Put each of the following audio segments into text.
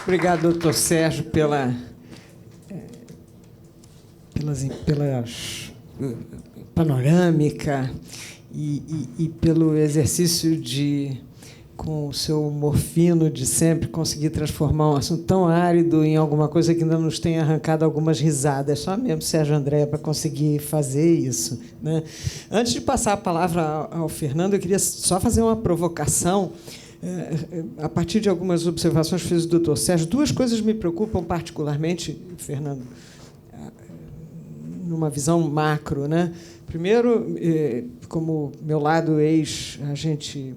Obrigado, doutor Sérgio, pela panorâmica e pelo exercício de, com o seu humor fino de sempre, conseguir transformar um assunto tão árido em alguma coisa que ainda nos tenha arrancado algumas risadas. Só mesmo Sérgio Andréa para conseguir fazer isso, né? Antes de passar a palavra ao Fernando, eu queria só fazer uma provocação. A partir de algumas observações que fez o doutor Sérgio, duas coisas me preocupam particularmente, Fernando, numa visão macro, né? Primeiro, como meu lado ex-agente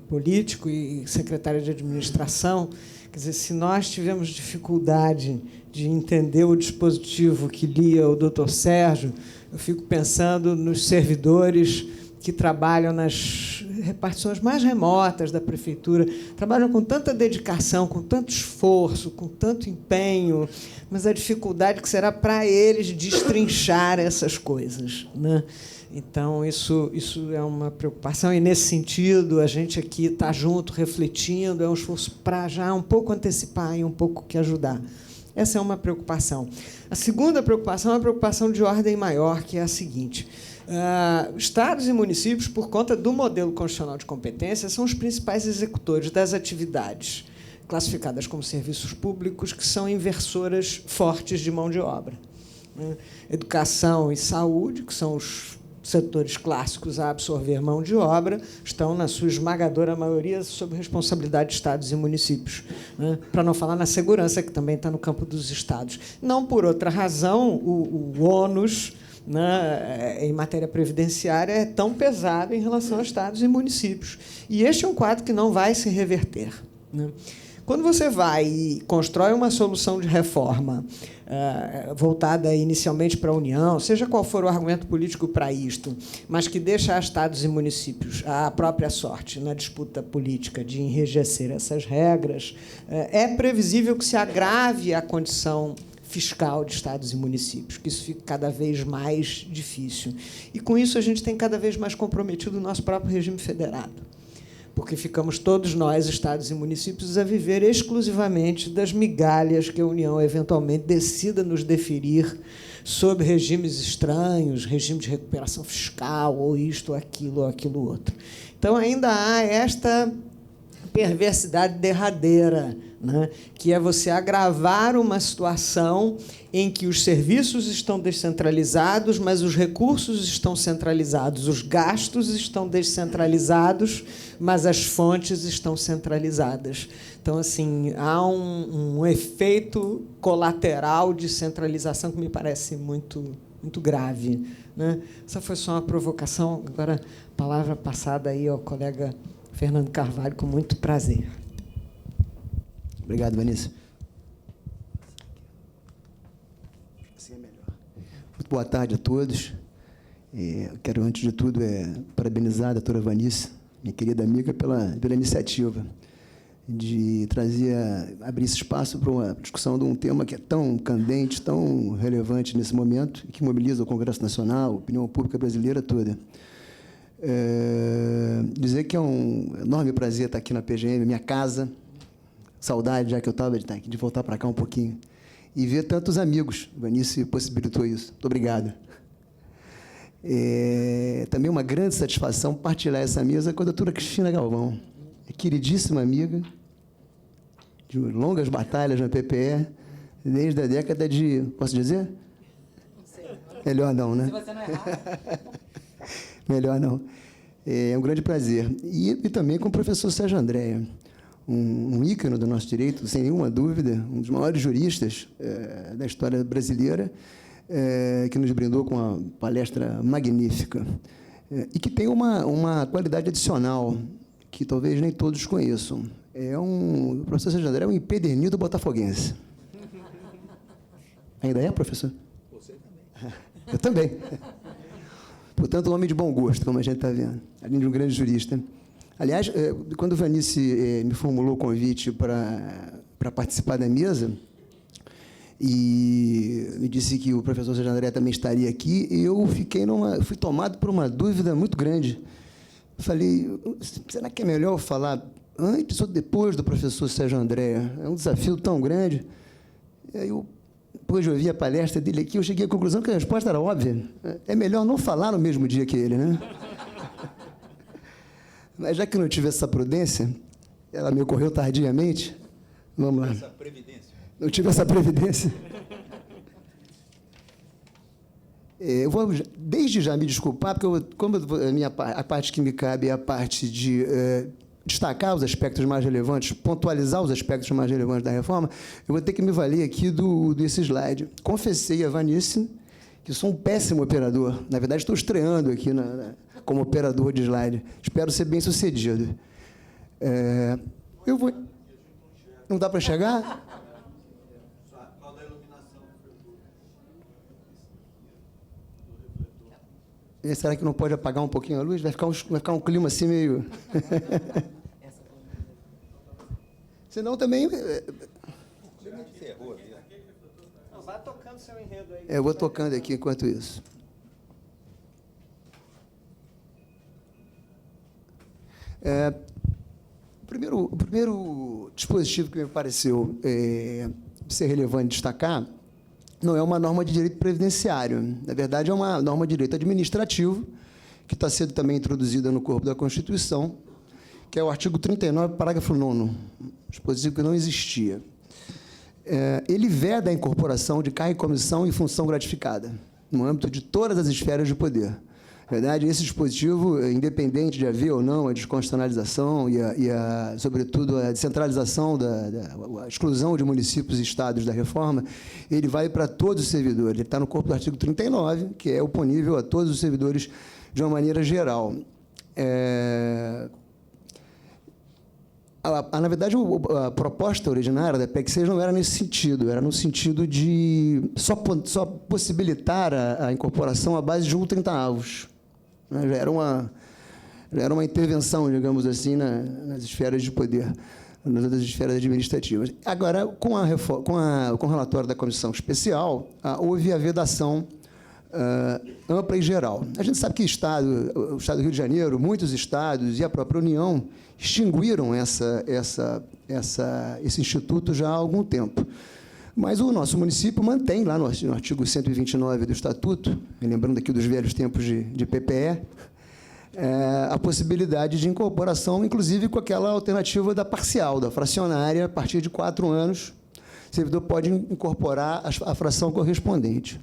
político e secretário de administração, quer dizer, se nós tivemos dificuldade de entender o dispositivo que lia o doutor Sérgio, eu fico pensando nos servidores que trabalham nas repartições mais remotas da prefeitura, trabalham com tanta dedicação, com tanto esforço, com tanto empenho, mas a dificuldade que será para eles destrinchar essas coisas, né? Então, isso é uma preocupação, e, nesse sentido, a gente aqui está junto, refletindo, é um esforço para já um pouco antecipar e um pouco que ajudar. Essa é uma preocupação. A segunda preocupação é uma preocupação de ordem maior, que é a seguinte: estados e municípios, por conta do modelo constitucional de competência, são os principais executores das atividades classificadas como serviços públicos, que são inversoras fortes de mão de obra, né? Educação e saúde, que são os setores clássicos a absorver mão de obra, estão, na sua esmagadora maioria, sob responsabilidade de estados e municípios, né? Para não falar na segurança, que também está no campo dos estados. Não por outra razão, o ônus, né, em matéria previdenciária, é tão pesado em relação a estados e municípios. E este é um quadro que não vai se reverter, né? Quando você vai e constrói uma solução de reforma voltada inicialmente para a União, seja qual for o argumento político para isto, mas que deixa a estados e municípios à própria sorte na disputa política de enrijecer essas regras, é previsível que se agrave a condição fiscal de estados e municípios, que isso fica cada vez mais difícil. E, com isso, a gente tem cada vez mais comprometido o nosso próprio regime federado, porque ficamos todos nós, estados e municípios, a viver exclusivamente das migalhas que a União eventualmente decida nos deferir sob regimes estranhos, regime de recuperação fiscal, ou isto, ou aquilo outro. Então, ainda há esta perversidade derradeira, né, que é você agravar uma situação em que os serviços estão descentralizados, mas os recursos estão centralizados, os gastos estão descentralizados, mas as fontes estão centralizadas. Então, assim, há um efeito colateral de centralização que me parece muito grave, né? Essa foi só uma provocação. Agora, a palavra passada aí ao colega Fernando Carvalho, com muito prazer. Obrigado, Vanessa. Assim é melhor. Muito boa tarde a todos. Quero, antes de tudo, parabenizar a doutora Vanessa, minha querida amiga, pela iniciativa de abrir esse espaço para uma discussão de um tema que é tão candente, tão relevante nesse momento, e que mobiliza o Congresso Nacional, a opinião pública brasileira toda. Dizer que é um enorme prazer estar aqui na PGM, minha casa. Saudade, já que eu estava de voltar para cá um pouquinho. E ver tantos amigos. Vanice possibilitou isso. Muito obrigado. Também uma grande satisfação partilhar essa mesa com a doutora Cristina Galvão, queridíssima amiga, de longas batalhas na PPE, desde a década de... Posso dizer? Não sei. Melhor não, né? Se você não errar. Melhor não. É um grande prazer. E também com o professor Sérgio Andréa, um ícone do nosso direito, sem nenhuma dúvida, um dos maiores juristas da história brasileira, que nos brindou com uma palestra magnífica, e que tem uma qualidade adicional que talvez nem todos conheçam. O professor Sérgio Andréa é um empedernido botafoguense. Ainda é, professor? Você também. Eu também. Portanto, um homem de bom gosto, como a gente está vendo, além de um grande jurista. Aliás, quando o Vanice me formulou o convite para participar da mesa, e me disse que o professor Sérgio Andréa também estaria aqui, eu fui tomado por uma dúvida muito grande. Eu falei, será que é melhor falar antes ou depois do professor Sérgio Andréa. É um desafio tão grande. E aí depois de ouvir a palestra dele aqui, eu cheguei à conclusão que a resposta era óbvia. É melhor não falar no mesmo dia que ele, né? Mas já que não tive essa prudência, ela me ocorreu tardiamente, vamos lá. Essa previdência. Não tive essa previdência. Eu vou desde já me desculpar, porque como a parte que me cabe é a parte de destacar os aspectos mais relevantes, pontualizar os aspectos mais relevantes da reforma, eu vou ter que me valer aqui desse slide. Confessei a Vanice que sou um péssimo operador. Na verdade, estou estreando aqui como operador de slide. Espero ser bem-sucedido. Eu vou... Não dá para chegar? Será que não pode apagar um pouquinho a luz? Vai ficar um clima assim meio... Senão também... Não, vai tocando seu enredo aí. Eu vou tocando aqui enquanto isso. O primeiro dispositivo que me pareceu ser relevante destacar não é uma norma de direito previdenciário. Na verdade, é uma norma de direito administrativo, que está sendo também introduzida no corpo da Constituição, que é o artigo 39, parágrafo 9º, dispositivo que não existia. Ele veda a incorporação de cargo e comissão e função gratificada, no âmbito de todas as esferas de poder. Na verdade, esse dispositivo, independente de haver ou não a desconstitucionalização sobretudo, a descentralização, a exclusão de municípios e estados da reforma, ele vai para todos os servidores. Ele está no corpo do artigo 39, que é oponível a todos os servidores de uma maneira geral. Na verdade, a proposta originária da PEC 6 não era nesse sentido, era no sentido de só possibilitar a incorporação à base de 30 avos. Já era uma intervenção, digamos assim, nas esferas de poder, nas outras esferas administrativas. Agora, com o relatório da comissão especial, houve a vedação ampla e geral. A gente sabe que o Estado do Rio de Janeiro, muitos estados e a própria União extinguiram esse instituto já há algum tempo. Mas o nosso município mantém, lá no artigo 129 do Estatuto, lembrando aqui dos velhos tempos de PPE, a possibilidade de incorporação, inclusive com aquela alternativa da parcial, da fracionária, a partir de 4 anos, o servidor pode incorporar a fração correspondente.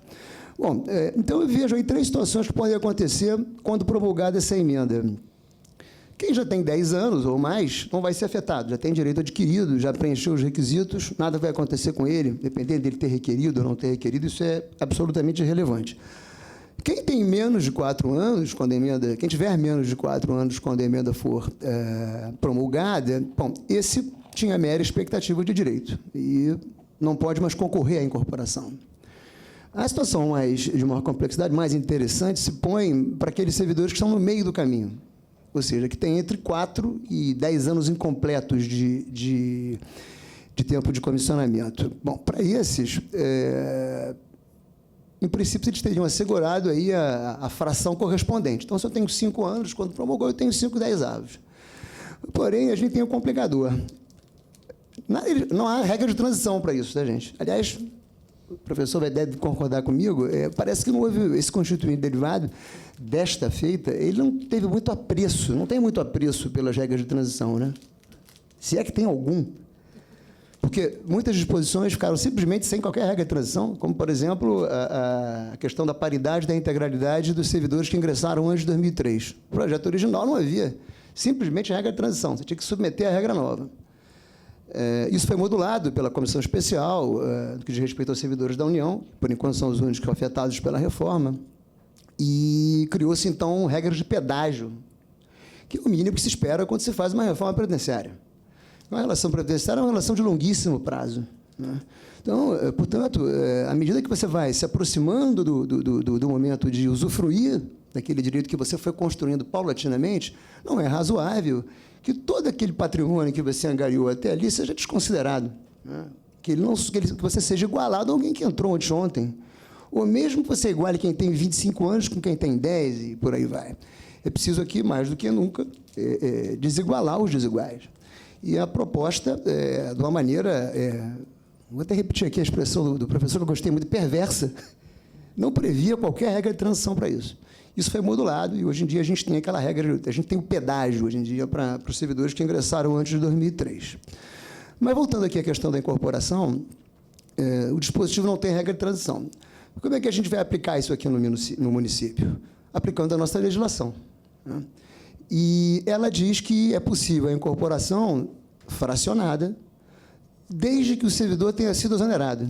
Bom, então eu vejo aí 3 situações que podem acontecer quando promulgada essa emenda. Quem já tem 10 anos ou mais não vai ser afetado, já tem direito adquirido, já preencheu os requisitos, nada vai acontecer com ele, dependendo dele ter requerido ou não ter requerido, isso é absolutamente irrelevante. Quem tem menos de 4 anos, quem tiver menos de 4 anos quando a emenda for promulgada, bom, esse tinha mera expectativa de direito e não pode mais concorrer à incorporação. A situação de maior complexidade, mais interessante, se põe para aqueles servidores que estão no meio do caminho, ou seja, que tem entre 4 e 10 anos incompletos de tempo de comissionamento. Bom, para esses, em princípio, eles teriam assegurado aí a fração correspondente. Então, se eu tenho 5 anos, quando promulgou, eu tenho 5 10avos. Porém, a gente tem um complicador. Não há regra de transição para isso, tá, gente? Aliás, o professor deve concordar comigo, parece que não houve esse constituinte derivado desta feita, ele não teve muito apreço, não tem muito apreço pelas regras de transição, né? Se é que tem algum. Porque muitas disposições ficaram simplesmente sem qualquer regra de transição, como, por exemplo, a questão da paridade e da integralidade dos servidores que ingressaram antes de 2003. O projeto original não havia simplesmente regra de transição, você tinha que submeter a regra nova. Isso foi modulado pela comissão especial, no que diz respeito aos servidores da União, que, por enquanto, são os únicos afetados pela reforma, e criou-se, então, regras de pedágio, que é o mínimo que se espera quando se faz uma reforma previdenciária. Uma relação previdenciária é uma relação de longuíssimo prazo, né? Então, portanto, à medida que você vai se aproximando do momento de usufruir daquele direito que você foi construindo paulatinamente, não é razoável que todo aquele patrimônio que você angariou até ali seja desconsiderado, né? Que você seja igualado a alguém que entrou ontem, ou mesmo que você iguale quem tem 25 anos com quem tem 10 e por aí vai. É preciso aqui, mais do que nunca, desigualar os desiguais. E a proposta, de uma maneira, vou até repetir aqui a expressão do professor, que eu gostei muito, perversa, não previa qualquer regra de transição para isso. Isso foi modulado e, hoje em dia, a gente tem aquela regra, a gente tem o pedágio, hoje em dia, para os servidores que ingressaram antes de 2003. Mas, voltando aqui à questão da incorporação, o dispositivo não tem regra de transição. Como é que a gente vai aplicar isso aqui no município? Aplicando a nossa legislação, né? E ela diz que é possível a incorporação fracionada, desde que o servidor tenha sido exonerado.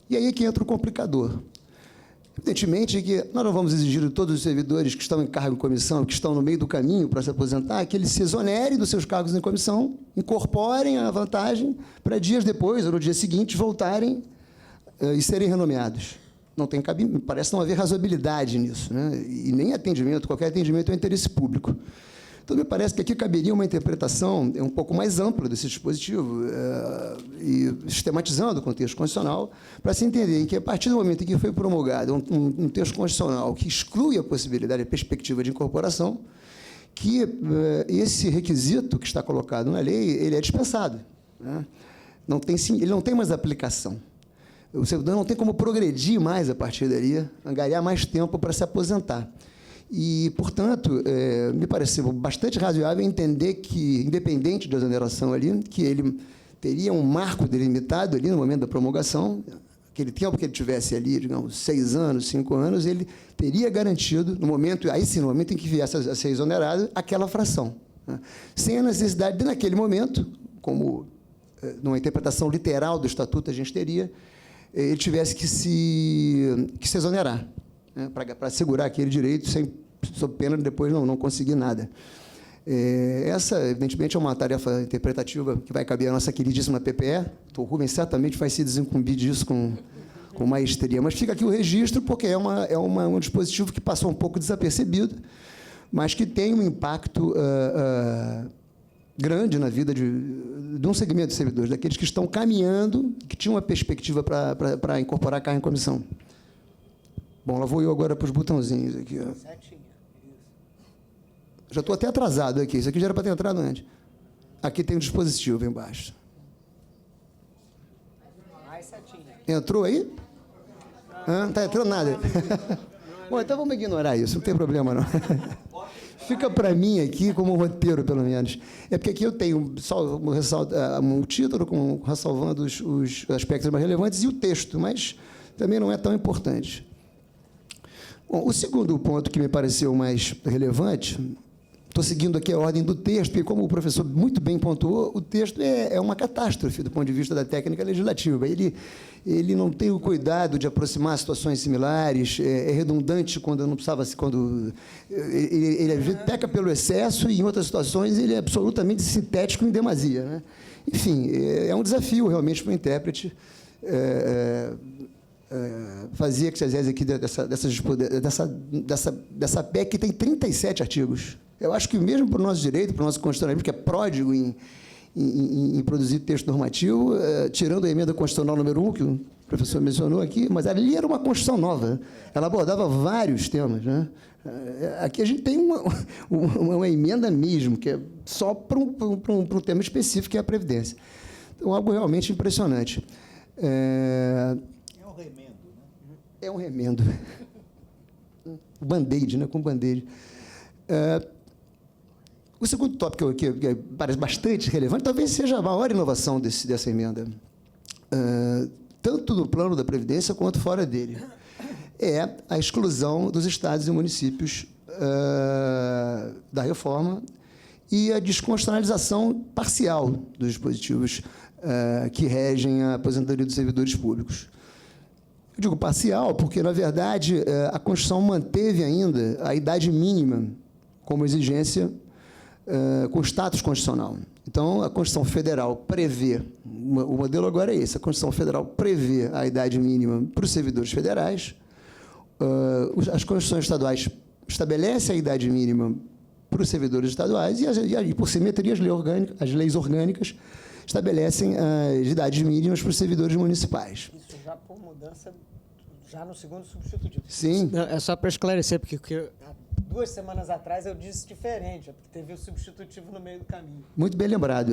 E aí é que entra o complicador. Evidentemente que nós não vamos exigir de todos os servidores que estão em cargo em comissão, que estão no meio do caminho para se aposentar, que eles se exonerem dos seus cargos em comissão, incorporem a vantagem para dias depois, ou no dia seguinte, voltarem e serem renomeados. Não tem cabimento, parece não haver razoabilidade nisso, né? E nem atendimento, qualquer atendimento é um interesse público. Então, me parece que aqui caberia uma interpretação um pouco mais ampla desse dispositivo, e sistematizando o contexto constitucional, para se entender que, a partir do momento em que foi promulgado um texto constitucional que exclui a possibilidade, a perspectiva de incorporação, que esse requisito que está colocado na lei, ele é dispensado, né? Ele não tem mais aplicação. O servidor não tem como progredir mais a partir dali, angariar mais tempo para se aposentar. E, portanto, me pareceu bastante razoável entender que, independente da exoneração ali, que ele teria um marco delimitado ali no momento da promulgação, aquele tempo que ele tivesse ali, digamos, 6 anos, 5 anos, ele teria garantido, no momento, aí sim, no momento em que viesse a ser exonerado, aquela fração, né? Sem a necessidade de, naquele momento, como numa interpretação literal do Estatuto a gente teria, ele tivesse que se exonerar, né, para assegurar aquele direito, sob pena de depois não conseguir nada. Essa, evidentemente, é uma tarefa interpretativa que vai caber à nossa queridíssima PPE. O Rubens certamente vai se desincumbir disso com maestria. Mas fica aqui o registro, porque é um dispositivo que passou um pouco desapercebido, mas que tem um impacto grande na vida de um segmento de servidores, daqueles que estão caminhando, que tinham uma perspectiva para incorporar cargo em comissão. Bom, lá vou eu agora para os botãozinhos aqui. Ó. Já estou até atrasado aqui. Isso aqui já era para ter entrado antes. Aqui tem um dispositivo embaixo. Entrou aí? Não está entrando nada. Bom, então vamos ignorar isso, não tem problema, não. Fica para mim aqui como um roteiro, pelo menos. É porque aqui eu tenho só um título ressalvando os aspectos mais relevantes e o texto, mas também não é tão importante. Bom, o segundo ponto que me pareceu mais relevante, estou seguindo aqui a ordem do texto, porque, como o professor muito bem pontuou, o texto é uma catástrofe do ponto de vista da técnica legislativa. Ele não tem o cuidado de aproximar situações similares, é redundante quando não precisava, ele às vezes peca pelo excesso e, em outras situações, ele é absolutamente sintético em demasia, né? Enfim, é um desafio, realmente, para o intérprete fazer exegese aqui dessa PEC, que tem 37 artigos. Eu acho que, mesmo para o nosso direito, para o nosso constitucionalismo, que é pródigo em produzir texto normativo, tirando a emenda constitucional número 1, que o professor mencionou aqui, mas ali era uma Constituição nova. Ela abordava vários temas, né? Aqui a gente tem uma emenda mesmo, que é só para um tema específico, que é a Previdência. Então, algo realmente impressionante. Um remendo, né? É um remendo. O band-aid, né? Com band-aid. O segundo tópico que parece bastante relevante, talvez seja a maior inovação dessa emenda, tanto no plano da Previdência quanto fora dele, é a exclusão dos estados e municípios da reforma e a desconstitucionalização parcial dos dispositivos que regem a aposentadoria dos servidores públicos. Eu digo parcial porque, na verdade, a Constituição manteve ainda a idade mínima como exigência com status constitucional. Então, a Constituição Federal prevê, o modelo agora é esse, a Constituição Federal prevê a idade mínima para os servidores federais, as Constituições estaduais estabelecem a idade mínima para os servidores estaduais e por simetria, as leis orgânicas estabelecem as idades mínimas para os servidores municipais. Isso já por mudança, já no segundo substitutivo. Sim. É só para esclarecer, porque 2 semanas atrás eu disse diferente, porque teve o substitutivo no meio do caminho. Muito bem lembrado.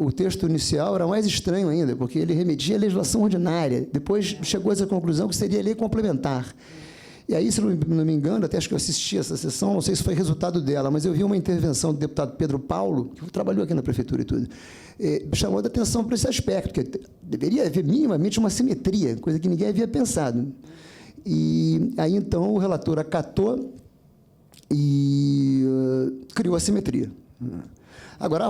O texto inicial era mais estranho ainda, porque ele remetia à legislação ordinária. Depois chegou a essa conclusão que seria lei complementar. E aí, se não me engano, até acho que eu assisti essa sessão, não sei se foi resultado dela, mas eu vi uma intervenção do deputado Pedro Paulo, que trabalhou aqui na prefeitura e tudo, chamou a atenção para esse aspecto, que deveria haver minimamente uma simetria, coisa que ninguém havia pensado. E aí, então, o relator acatou e criou a simetria. Agora,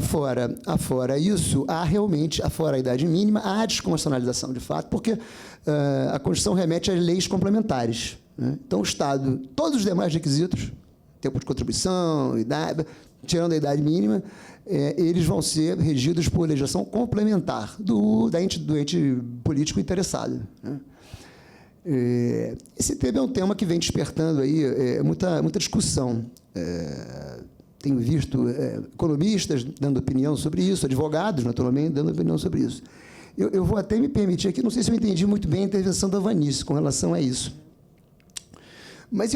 afora isso, há realmente, afora a idade mínima, há desconstitucionalização, de fato, porque a Constituição remete às leis complementares. Então, o Estado, todos os demais requisitos, tempo de contribuição, idade, tirando a idade mínima, eles vão ser regidos por legislação complementar do ente político interessado. Esse tema é um tema que vem despertando aí muita discussão. Tenho visto economistas dando opinião sobre isso, advogados, naturalmente, dando opinião sobre isso. Eu vou até me permitir aqui, não sei se eu entendi muito bem a intervenção da Vanice com relação a isso. Mas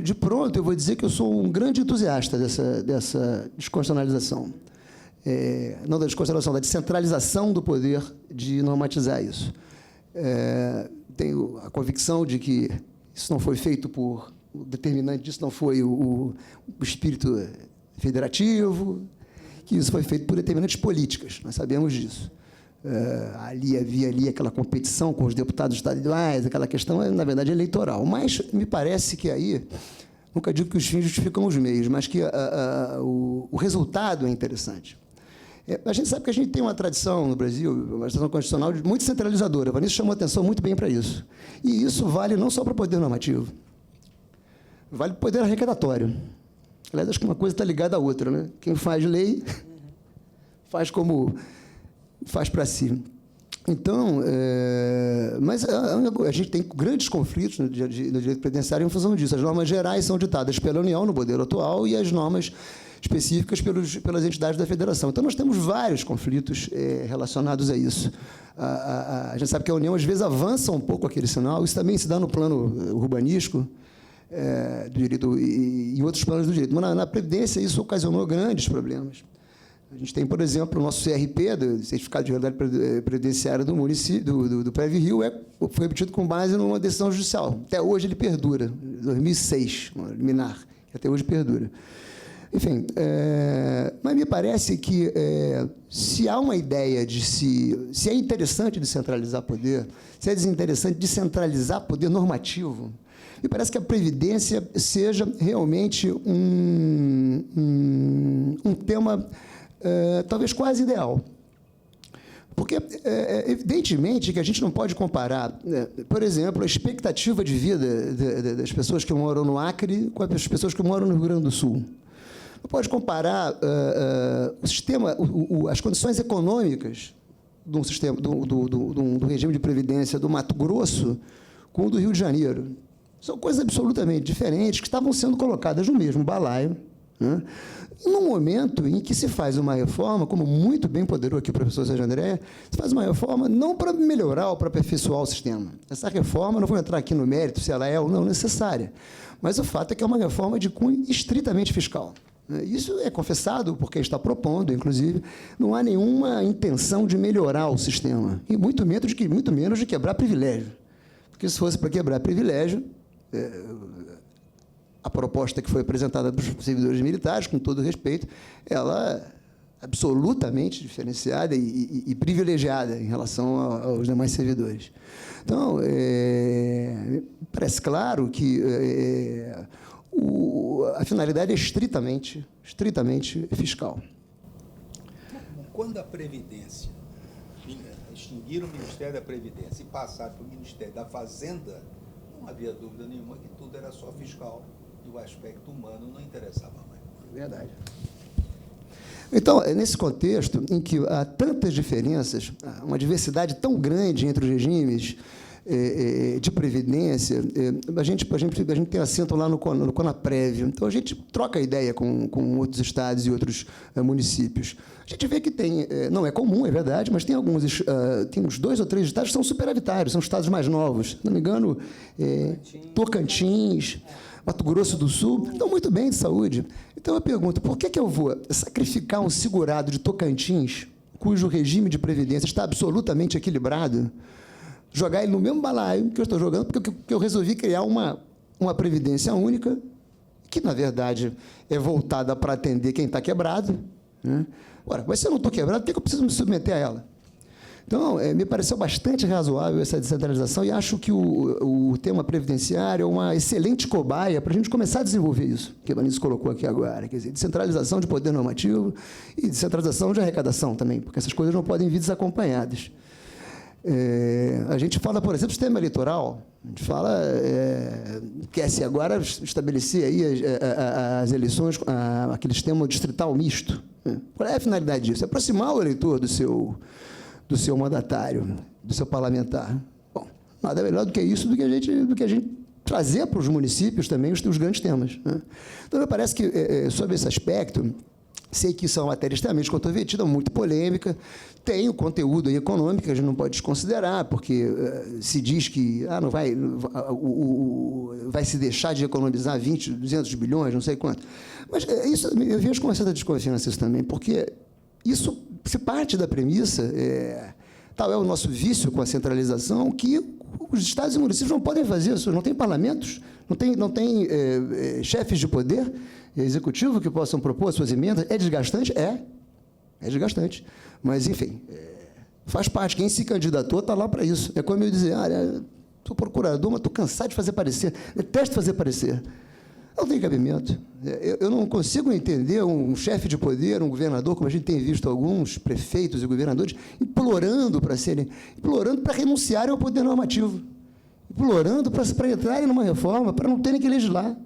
de pronto, eu vou dizer que eu sou um grande entusiasta dessa desconstitucionalização. Não da desconstitucionalização, da descentralização do poder de normatizar isso. Tenho a convicção de que isso não foi feito por... O determinante disso não foi o espírito federativo, que isso foi feito por determinantes políticas, nós sabemos disso. Havia aquela competição com os deputados estaduais, aquela questão, na verdade, eleitoral. Mas me parece que aí, nunca digo que os fins justificam os meios, mas que o resultado é interessante. A gente sabe que a gente tem uma tradição no Brasil, uma tradição constitucional muito centralizadora. A Vanessa chamou atenção muito bem para isso. E isso vale não só para o poder normativo, vale para o poder arrecadatório. Aliás, acho que uma coisa está ligada à outra, né? Quem faz lei faz como... faz para si. Então, mas a gente tem grandes conflitos no direito previdenciário em função disso. As normas gerais são ditadas pela União, no modelo atual, e as normas específicas pelas entidades da federação. Então, nós temos vários conflitos relacionados a isso. A gente sabe que a União, às vezes, avança um pouco aquele sinal. Isso também se dá no plano urbanístico, do direito e em outros planos do direito. Mas, na Previdência, isso ocasionou grandes problemas. A gente tem, por exemplo, o nosso CRP, do Certificado de Realidade Previdenciária do município, do Prev-Rio, foi obtido com base numa decisão judicial. Até hoje ele perdura, 2006, uma liminar, que até hoje perdura. Enfim, mas me parece que se há uma ideia de se é interessante descentralizar poder, se é desinteressante descentralizar poder normativo, me parece que a Previdência seja realmente um tema talvez quase ideal. Porque, evidentemente, que a gente não pode comparar, por exemplo, a expectativa de vida das pessoas que moram no Acre com as pessoas que moram no Rio Grande do Sul. Não pode comparar o sistema, as condições econômicas de um sistema, do regime de previdência do Mato Grosso com o do Rio de Janeiro. São coisas absolutamente diferentes que estavam sendo colocadas no mesmo balaio, né? Num momento em que se faz uma reforma, como muito bem ponderou aqui o professor Sérgio André, se faz uma reforma não para melhorar ou para aperfeiçoar o sistema. Essa reforma, não vou entrar aqui no mérito se ela é ou não necessária, mas o fato é que é uma reforma de cunho estritamente fiscal. Isso é confessado por quem está propondo, inclusive, não há nenhuma intenção de melhorar o sistema, e muito menos de quebrar privilégio. Porque se fosse para quebrar privilégio, a proposta que foi apresentada para os servidores militares, com todo respeito, ela é absolutamente diferenciada e privilegiada em relação aos demais servidores. Então, parece claro que a finalidade é estritamente fiscal. Quando a Previdência, extinguir o Ministério da Previdência e passar para o Ministério da Fazenda, não havia dúvida nenhuma que tudo era só fiscal e o aspecto humano não interessava mais. Verdade. Então, é nesse contexto em que há tantas diferenças, uma diversidade tão grande entre os regimes de previdência, a gente tem assento lá no CONAPREV, então a gente troca ideia com outros estados e outros municípios. A gente vê que tem, não é comum, é verdade, mas tem tem uns 2 ou 3 estados que são superavitários, são estados mais novos. Se não me engano, Tocantins. Mato Grosso do Sul estão muito bem de saúde. Então, eu pergunto, por que eu vou sacrificar um segurado de Tocantins, cujo regime de previdência está absolutamente equilibrado, jogar ele no mesmo balaio que eu estou jogando, porque eu resolvi criar uma previdência única, que, na verdade, é voltada para atender quem está quebrado, né? Ora, mas se eu não estou quebrado, por que eu preciso me submeter a ela? Então, me pareceu bastante razoável essa descentralização e acho que o tema previdenciário é uma excelente cobaia para a gente começar a desenvolver isso, que a Vanessa colocou aqui agora, quer dizer, descentralização de poder normativo e descentralização de arrecadação também, porque essas coisas não podem vir desacompanhadas. A gente fala, por exemplo, do sistema eleitoral, a gente fala, quer-se agora estabelecer aí as eleições, aquele sistema distrital misto. Qual é a finalidade disso? É aproximar o eleitor do seu mandatário, do seu parlamentar. Bom, nada melhor do que isso, do que a gente trazer para os municípios também os grandes temas, né? Então, me parece que, sobre esse aspecto, sei que isso é uma matéria extremamente controvertida, muito polêmica, tem o conteúdo aí econômico que a gente não pode desconsiderar, porque se diz que não vai se deixar de economizar 20, 200 bilhões, não sei quanto. Mas isso, eu vejo com uma certa desconfiança isso também, porque isso se parte da premissa, tal é o nosso vício com a centralização, que os estados e municípios não podem fazer isso, não tem parlamentos, não tem chefes de poder executivo que possam propor suas emendas. É desgastante? É desgastante. Mas, enfim, faz parte. Quem se candidatou está lá para isso. É como eu dizer, sou procurador, mas estou cansado de fazer parecer, detesto fazer parecer. Não tem cabimento. Eu não consigo entender um chefe de poder, um governador, como a gente tem visto alguns prefeitos e governadores, implorando para renunciarem ao poder normativo, implorando para entrarem numa reforma, para não terem que legislar.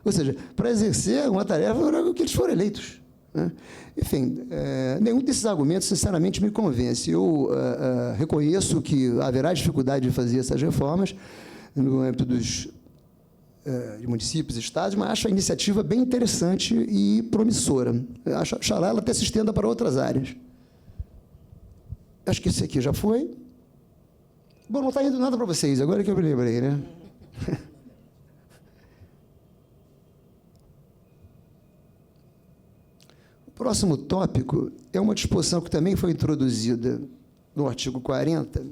Ou seja, para exercer uma tarefa que eles foram eleitos, né? Enfim, nenhum desses argumentos, sinceramente, me convence. Eu reconheço que haverá dificuldade de fazer essas reformas no âmbito de municípios e estados, mas acho a iniciativa bem interessante e promissora. Oxalá ela até se estenda para outras áreas. Acho que esse aqui já foi. Bom, não está indo nada para vocês, agora que eu me lembrei, né? O próximo tópico é uma disposição que também foi introduzida no artigo 40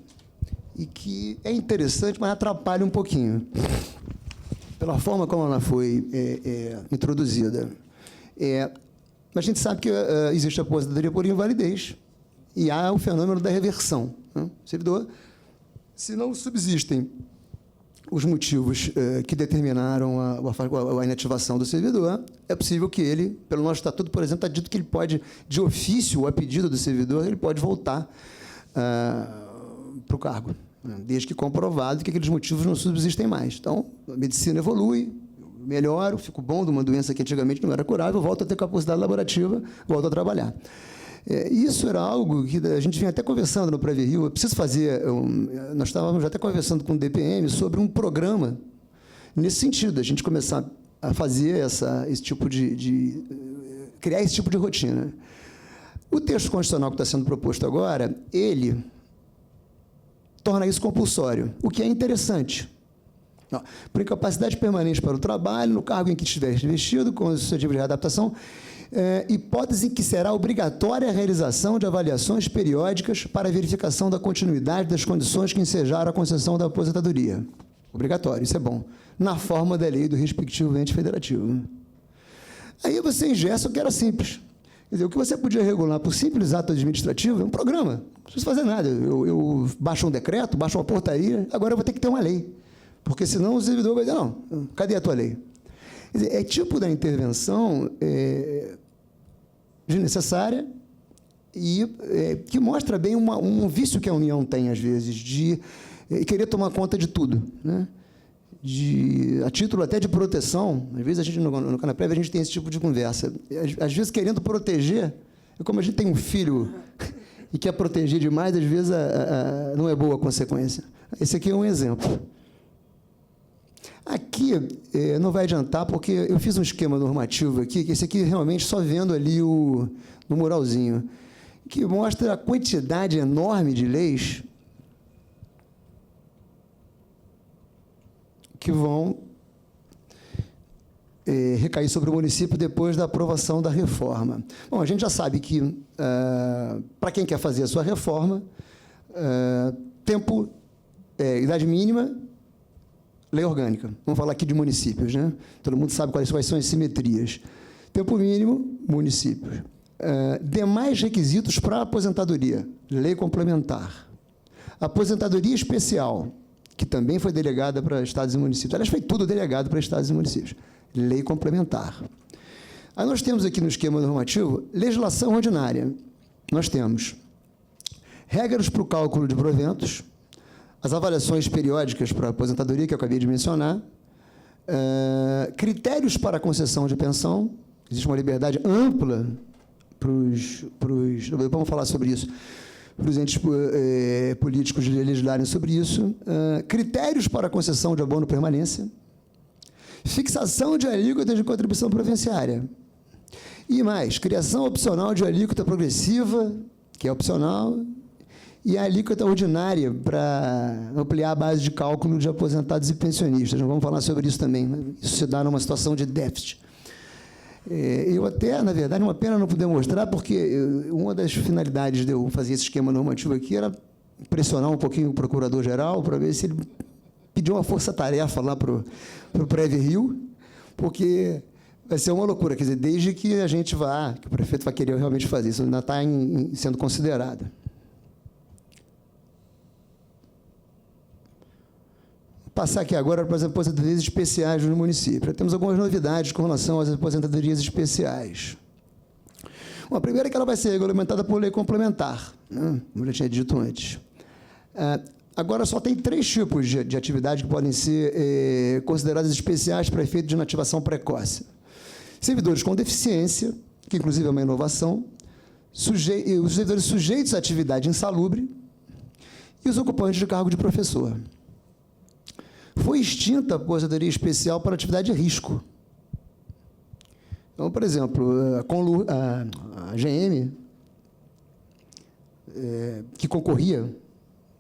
e que é interessante, mas atrapalha um pouquinho, pela forma como ela foi introduzida. A gente sabe que existe a aposentadoria por invalidez e há o fenômeno da reversão, né? Se não subsistem os motivos que determinaram a inativação do servidor, é possível que ele, pelo nosso estatuto, por exemplo, está dito que ele pode, de ofício, a pedido do servidor, ele pode voltar para o cargo, desde que comprovado que aqueles motivos não subsistem mais. Então, a medicina evolui, melhoro, fico bom de uma doença que antigamente não era curável, volto a ter capacidade laborativa, volto a trabalhar. Isso era algo que a gente vinha até conversando no Pré-Rio. Eu preciso fazer... nós estávamos até conversando com o DPM sobre um programa nesse sentido, a gente começar a fazer esse tipo criar esse tipo de rotina. O texto constitucional que está sendo proposto agora, ele torna isso compulsório, o que é interessante. Por incapacidade permanente para o trabalho, no cargo em que estiver investido, com o suscetível de readaptação, hipótese em que será obrigatória a realização de avaliações periódicas para a verificação da continuidade das condições que ensejaram a concessão da aposentadoria. Obrigatório, isso é bom. Na forma da lei do respectivo ente federativo. Aí você ingessa o que era simples. Quer dizer, o que você podia regular por simples ato administrativo é um programa. Não preciso fazer nada. Eu baixo um decreto, baixo uma portaria, agora eu vou ter que ter uma lei. Porque senão o servidor vai dizer, não, cadê a tua lei? Quer dizer, é tipo da intervenção desnecessária e que mostra bem um vício que a União tem, às vezes, de querer tomar conta de tudo, né? A título até de proteção. Às vezes, a gente, no Canaprév, a gente tem esse tipo de conversa. Às vezes, querendo proteger, como a gente tem um filho e quer proteger demais, às vezes não é boa a consequência. Esse aqui é um exemplo. Aqui não vai adiantar, porque eu fiz um esquema normativo aqui, que esse aqui realmente só vendo ali no muralzinho, que mostra a quantidade enorme de leis que vão recair sobre o município depois da aprovação da reforma. Bom, a gente já sabe que, para quem quer fazer a sua reforma, idade mínima, lei orgânica. Vamos falar aqui de municípios, né? Todo mundo sabe quais são as simetrias. Tempo mínimo, municípios. Demais requisitos para a aposentadoria, lei complementar. Aposentadoria especial, que também foi delegada para estados e municípios. Aliás, foi tudo delegado para estados e municípios. Lei complementar. Aí nós temos aqui no esquema normativo legislação ordinária. Nós temos regras para o cálculo de proventos, as avaliações periódicas para a aposentadoria, que eu acabei de mencionar, critérios para a concessão de pensão, existe uma liberdade ampla para os vamos falar sobre isso, para os entes políticos legislarem sobre isso, critérios para a concessão de abono permanência, fixação de alíquotas de contribuição previdenciária. E mais, criação opcional de alíquota progressiva, que é opcional, e a alíquota ordinária para ampliar a base de cálculo de aposentados e pensionistas. Nós vamos falar sobre isso também, né? Isso se dá numa situação de déficit. Eu até, na verdade, uma pena não poder mostrar, porque uma das finalidades de eu fazer esse esquema normativo aqui era pressionar um pouquinho o procurador-geral para ver se ele pediu uma força-tarefa lá para o Pré-Rio, porque vai ser uma loucura, quer dizer, desde que a gente vá, que o prefeito vai querer realmente fazer, isso ainda está sendo considerado. Vou passar aqui agora para as aposentadorias especiais no município. Já temos algumas novidades com relação às aposentadorias especiais. Bom, a primeira é que ela vai ser regulamentada por lei complementar, né? Como eu já tinha dito antes. Agora, só tem 3 tipos de atividade que podem ser consideradas especiais para efeito de inativação precoce. Servidores com deficiência, que inclusive é uma inovação, os servidores sujeitos à atividade insalubre e os ocupantes de cargo de professor. Foi extinta a aposentadoria especial para atividade de risco. Então, por exemplo, a GM, que concorria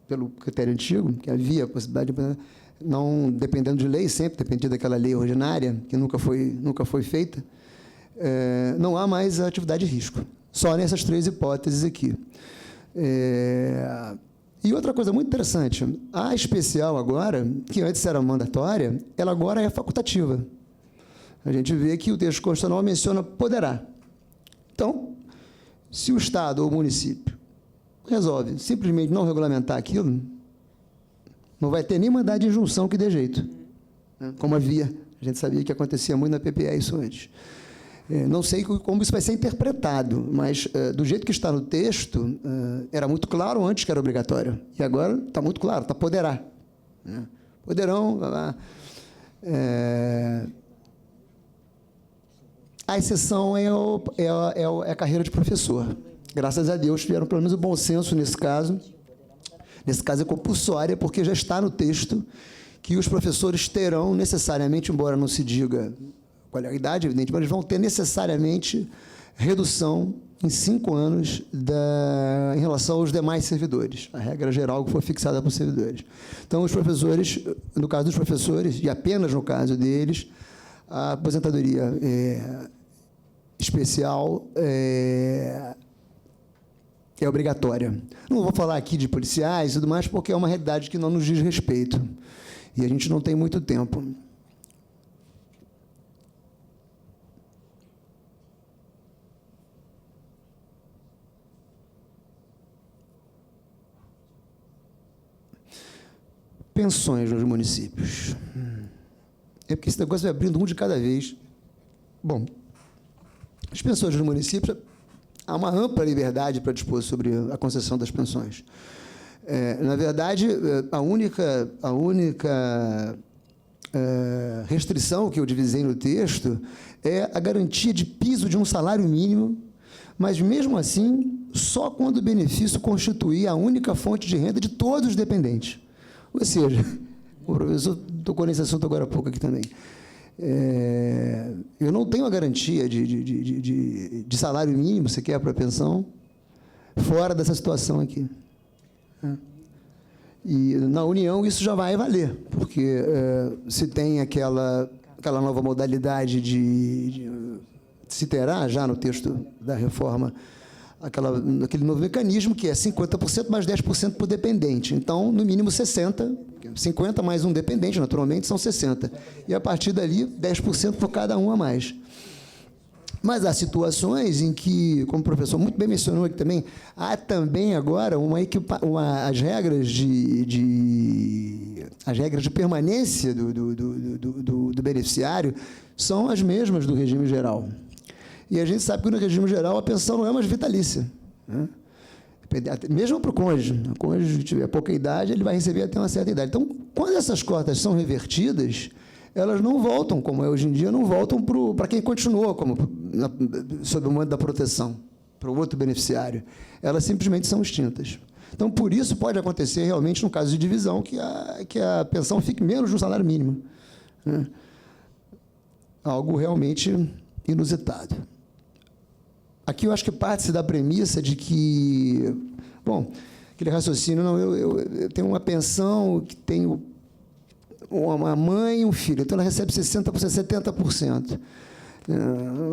pelo critério antigo, que havia a possibilidade de, não dependendo de lei, sempre dependia daquela lei ordinária, que nunca foi feita, não há mais a atividade de risco. Só nessas 3 hipóteses aqui. E outra coisa muito interessante, a especial agora, que antes era mandatória, ela agora é facultativa. A gente vê que o texto constitucional menciona poderá. Então, se o Estado ou o município resolve simplesmente não regulamentar aquilo, não vai ter nem mandado de injunção que dê jeito, né? Como havia. A gente sabia que acontecia muito na PPE isso antes. Não sei como isso vai ser interpretado, mas, do jeito que está no texto, era muito claro antes que era obrigatório. E agora está muito claro, está poderá, né? Poderão. A exceção é a carreira de professor. Graças a Deus, tiveram pelo menos o bom senso nesse caso. Nesse caso é compulsória, porque já está no texto que os professores terão necessariamente, embora não se diga qual é a idade, evidentemente, mas eles vão ter necessariamente redução em 5 anos em relação aos demais servidores, a regra geral que foi fixada para os servidores. Então, os professores, no caso dos professores, e apenas no caso deles, a aposentadoria especial é obrigatória. Não vou falar aqui de policiais e tudo mais, porque é uma realidade que não nos diz respeito. E a gente não tem muito tempo. Pensões nos municípios. É porque esse negócio vai abrindo um de cada vez. Bom, as pensões nos municípios, há uma ampla liberdade para dispor sobre a concessão das pensões. Na verdade, a única restrição que eu divisei no texto é a garantia de piso de um salário mínimo, mas, mesmo assim, só quando o benefício constituir a única fonte de renda de todos os dependentes. Ou seja, o professor tocou nesse assunto agora há pouco aqui também. Eu não tenho a garantia de salário mínimo, sequer para a pensão, fora dessa situação aqui. E, na União, isso já vai valer, porque se tem aquela aquela nova modalidade se terá já no texto da reforma, aquele novo mecanismo que é 50% mais 10% por dependente. Então, no mínimo 60%, 50% mais um dependente, naturalmente, são 60%. E, a partir dali, 10% por cada um a mais. Mas há situações em que, como o professor muito bem mencionou aqui também, há também agora as regras de permanência do beneficiário são as mesmas do regime geral. E a gente sabe que no regime geral a pensão não é mais vitalícia, né? Mesmo para o cônjuge. O cônjuge que tiver pouca idade, ele vai receber até uma certa idade. Então, quando essas cotas são revertidas, elas não voltam, como é hoje em dia, não voltam para quem continuou sob o manto da proteção, para o outro beneficiário. Elas simplesmente são extintas. Então, por isso, pode acontecer realmente, no caso de divisão, que a pensão fique menos do salário mínimo, né? Algo realmente inusitado. Aqui eu acho que parte-se da premissa de que, bom, aquele raciocínio, não, eu tenho uma pensão que tenho uma mãe e um filho, então ela recebe 60%, 70%.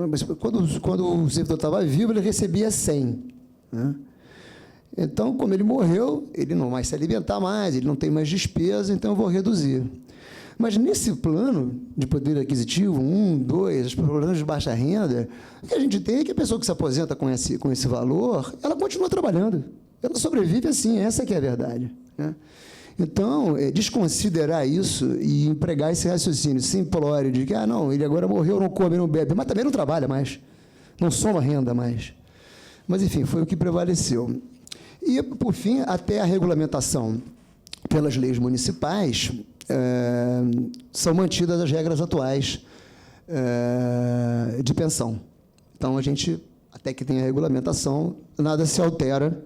Mas quando o servidor estava vivo, ele recebia 100%. Né? Então, como ele morreu, ele não vai se alimentar mais, ele não tem mais despesa, então eu vou reduzir. Mas nesse plano de poder aquisitivo, 1, 2, os programas de baixa renda, o que a gente tem é que a pessoa que se aposenta com esse valor, ela continua trabalhando. Ela sobrevive assim, essa que é a verdade, né? Então, desconsiderar isso e empregar esse raciocínio simplório de que, não, ele agora morreu, não come, não bebe, mas também não trabalha mais, não soma renda mais. Mas, enfim, foi o que prevaleceu. E, por fim, até a regulamentação pelas leis municipais, são mantidas as regras atuais de pensão. Então, a gente, até que tenha a regulamentação, nada se altera,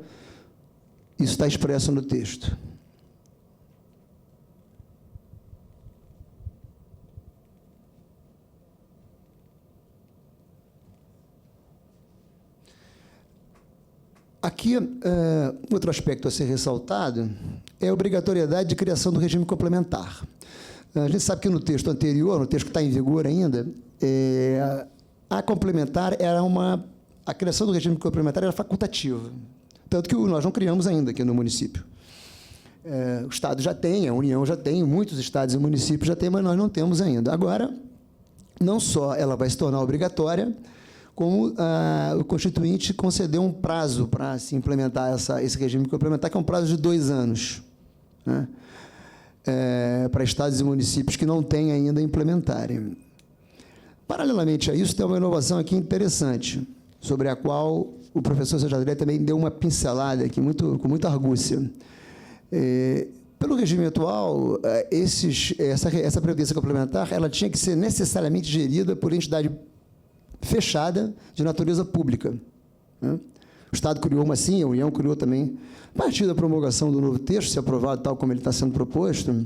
isso está expresso no texto. Aqui, outro aspecto a ser ressaltado é a obrigatoriedade de criação do regime complementar. A gente sabe que no texto anterior, no texto que está em vigor ainda, a complementar a criação do regime complementar era facultativa, tanto que nós não criamos ainda aqui no município. O Estado já tem, a União já tem, muitos estados e municípios já têm, mas nós não temos ainda. Agora, não só ela vai se tornar obrigatória, como o Constituinte concedeu um prazo para se implementar esse regime complementar, que é um prazo de 2 anos, né? Para estados e municípios que não têm ainda implementarem. Paralelamente a isso, tem uma inovação aqui interessante, sobre a qual o professor Sérgio André também deu uma pincelada aqui, com muita argúcia. Pelo regime atual, essa previdência complementar ela tinha que ser necessariamente gerida por entidade fechada de natureza pública, né? O Estado criou uma assim, a União criou também. A partir da promulgação do novo texto, se aprovado tal como ele está sendo proposto,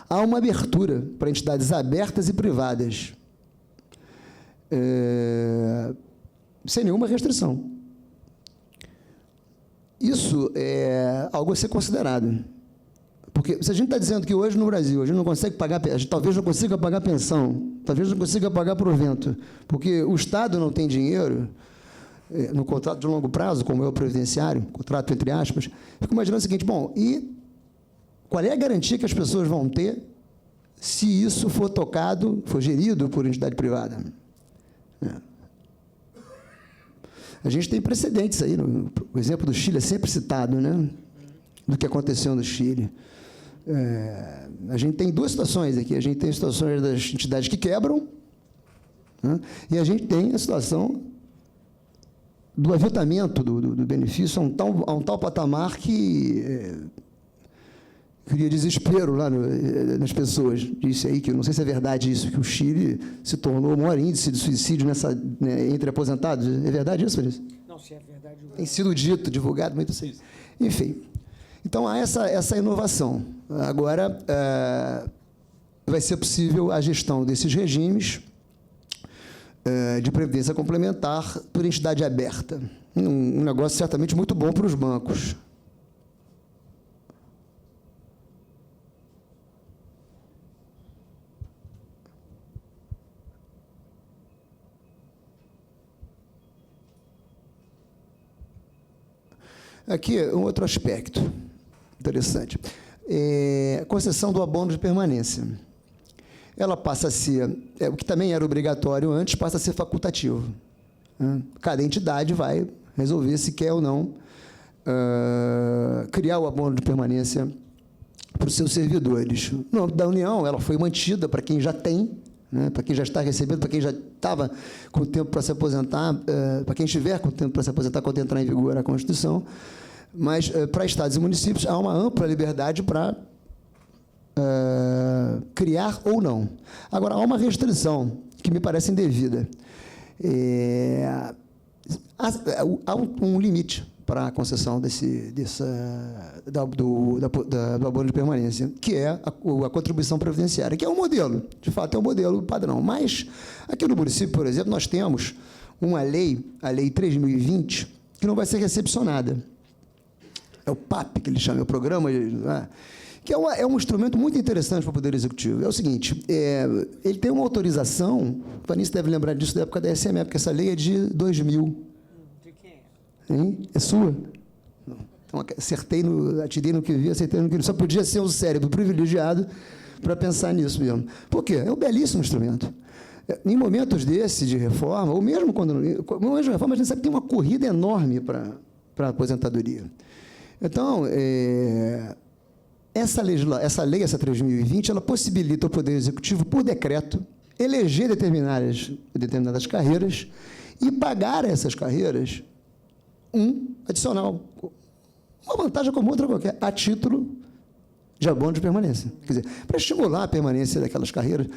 há uma abertura para entidades abertas e privadas, sem nenhuma restrição. Isso é algo a ser considerado. Porque se a gente está dizendo que hoje no Brasil a gente não consegue pagar, a gente talvez não consiga pagar pensão, talvez não consiga pagar provento, porque o Estado não tem dinheiro, no contrato de longo prazo, como é o previdenciário, contrato entre aspas, fico imaginando o seguinte, bom, e qual é a garantia que as pessoas vão ter se isso for gerido por entidade privada? A gente tem precedentes aí, o exemplo do Chile é sempre citado, né? Do que aconteceu no Chile. A gente tem 2 situações aqui. A gente tem situações das entidades que quebram, né? E a gente tem a situação do aviltamento do benefício a um tal patamar que cria desespero lá nas pessoas. Disse aí que, não sei se é verdade isso, que o Chile se tornou o maior índice de suicídio entre aposentados. É verdade isso, Feliz? Não, se é verdade... Tem sido dito, divulgado, muito assim. Enfim. Então, há essa inovação. Agora, vai ser possível a gestão desses regimes de previdência complementar por entidade aberta. Um negócio certamente muito bom para os bancos. Aqui, um outro aspecto interessante. Concessão do abono de permanência. Ela passa a ser, o que também era obrigatório antes, passa a ser facultativo. Cada entidade vai resolver se quer ou não criar o abono de permanência para os seus servidores. No âmbito da União, ela foi mantida para quem já tem, né, para quem já está recebendo, para quem já estava com tempo para se aposentar, para quem estiver com tempo para se aposentar quando entrar em vigor a Constituição, mas para estados e municípios há uma ampla liberdade para criar ou não. Agora, há uma restrição que me parece indevida. Há um limite para a concessão do abono de permanência, que é a contribuição previdenciária, que é um modelo, de fato, é um modelo padrão. Mas, aqui no município, por exemplo, nós temos uma lei, a Lei 3.020, que não vai ser recepcionada. É o PAP, que ele chama, é o programa, que é um instrumento muito interessante para o Poder Executivo. É o seguinte, ele tem uma autorização, o Vanessa deve lembrar disso da época da SME, porque essa lei é de 2000. De quem é? Hein? É sua? Não. Então, atirei no que vi, acertei no que vi. Só podia ser um cérebro privilegiado para pensar nisso mesmo. Por quê? É um belíssimo instrumento. Em momentos desses de reforma, ou mesmo quando... Em momentos de reforma, a gente sabe que tem uma corrida enorme para a aposentadoria. Então, essa lei, essa 3.020, ela possibilita ao Poder Executivo, por decreto, eleger determinadas carreiras e pagar a essas carreiras um adicional, uma vantagem como outra qualquer, a título de abono de permanência. Quer dizer, para estimular a permanência daquelas carreiras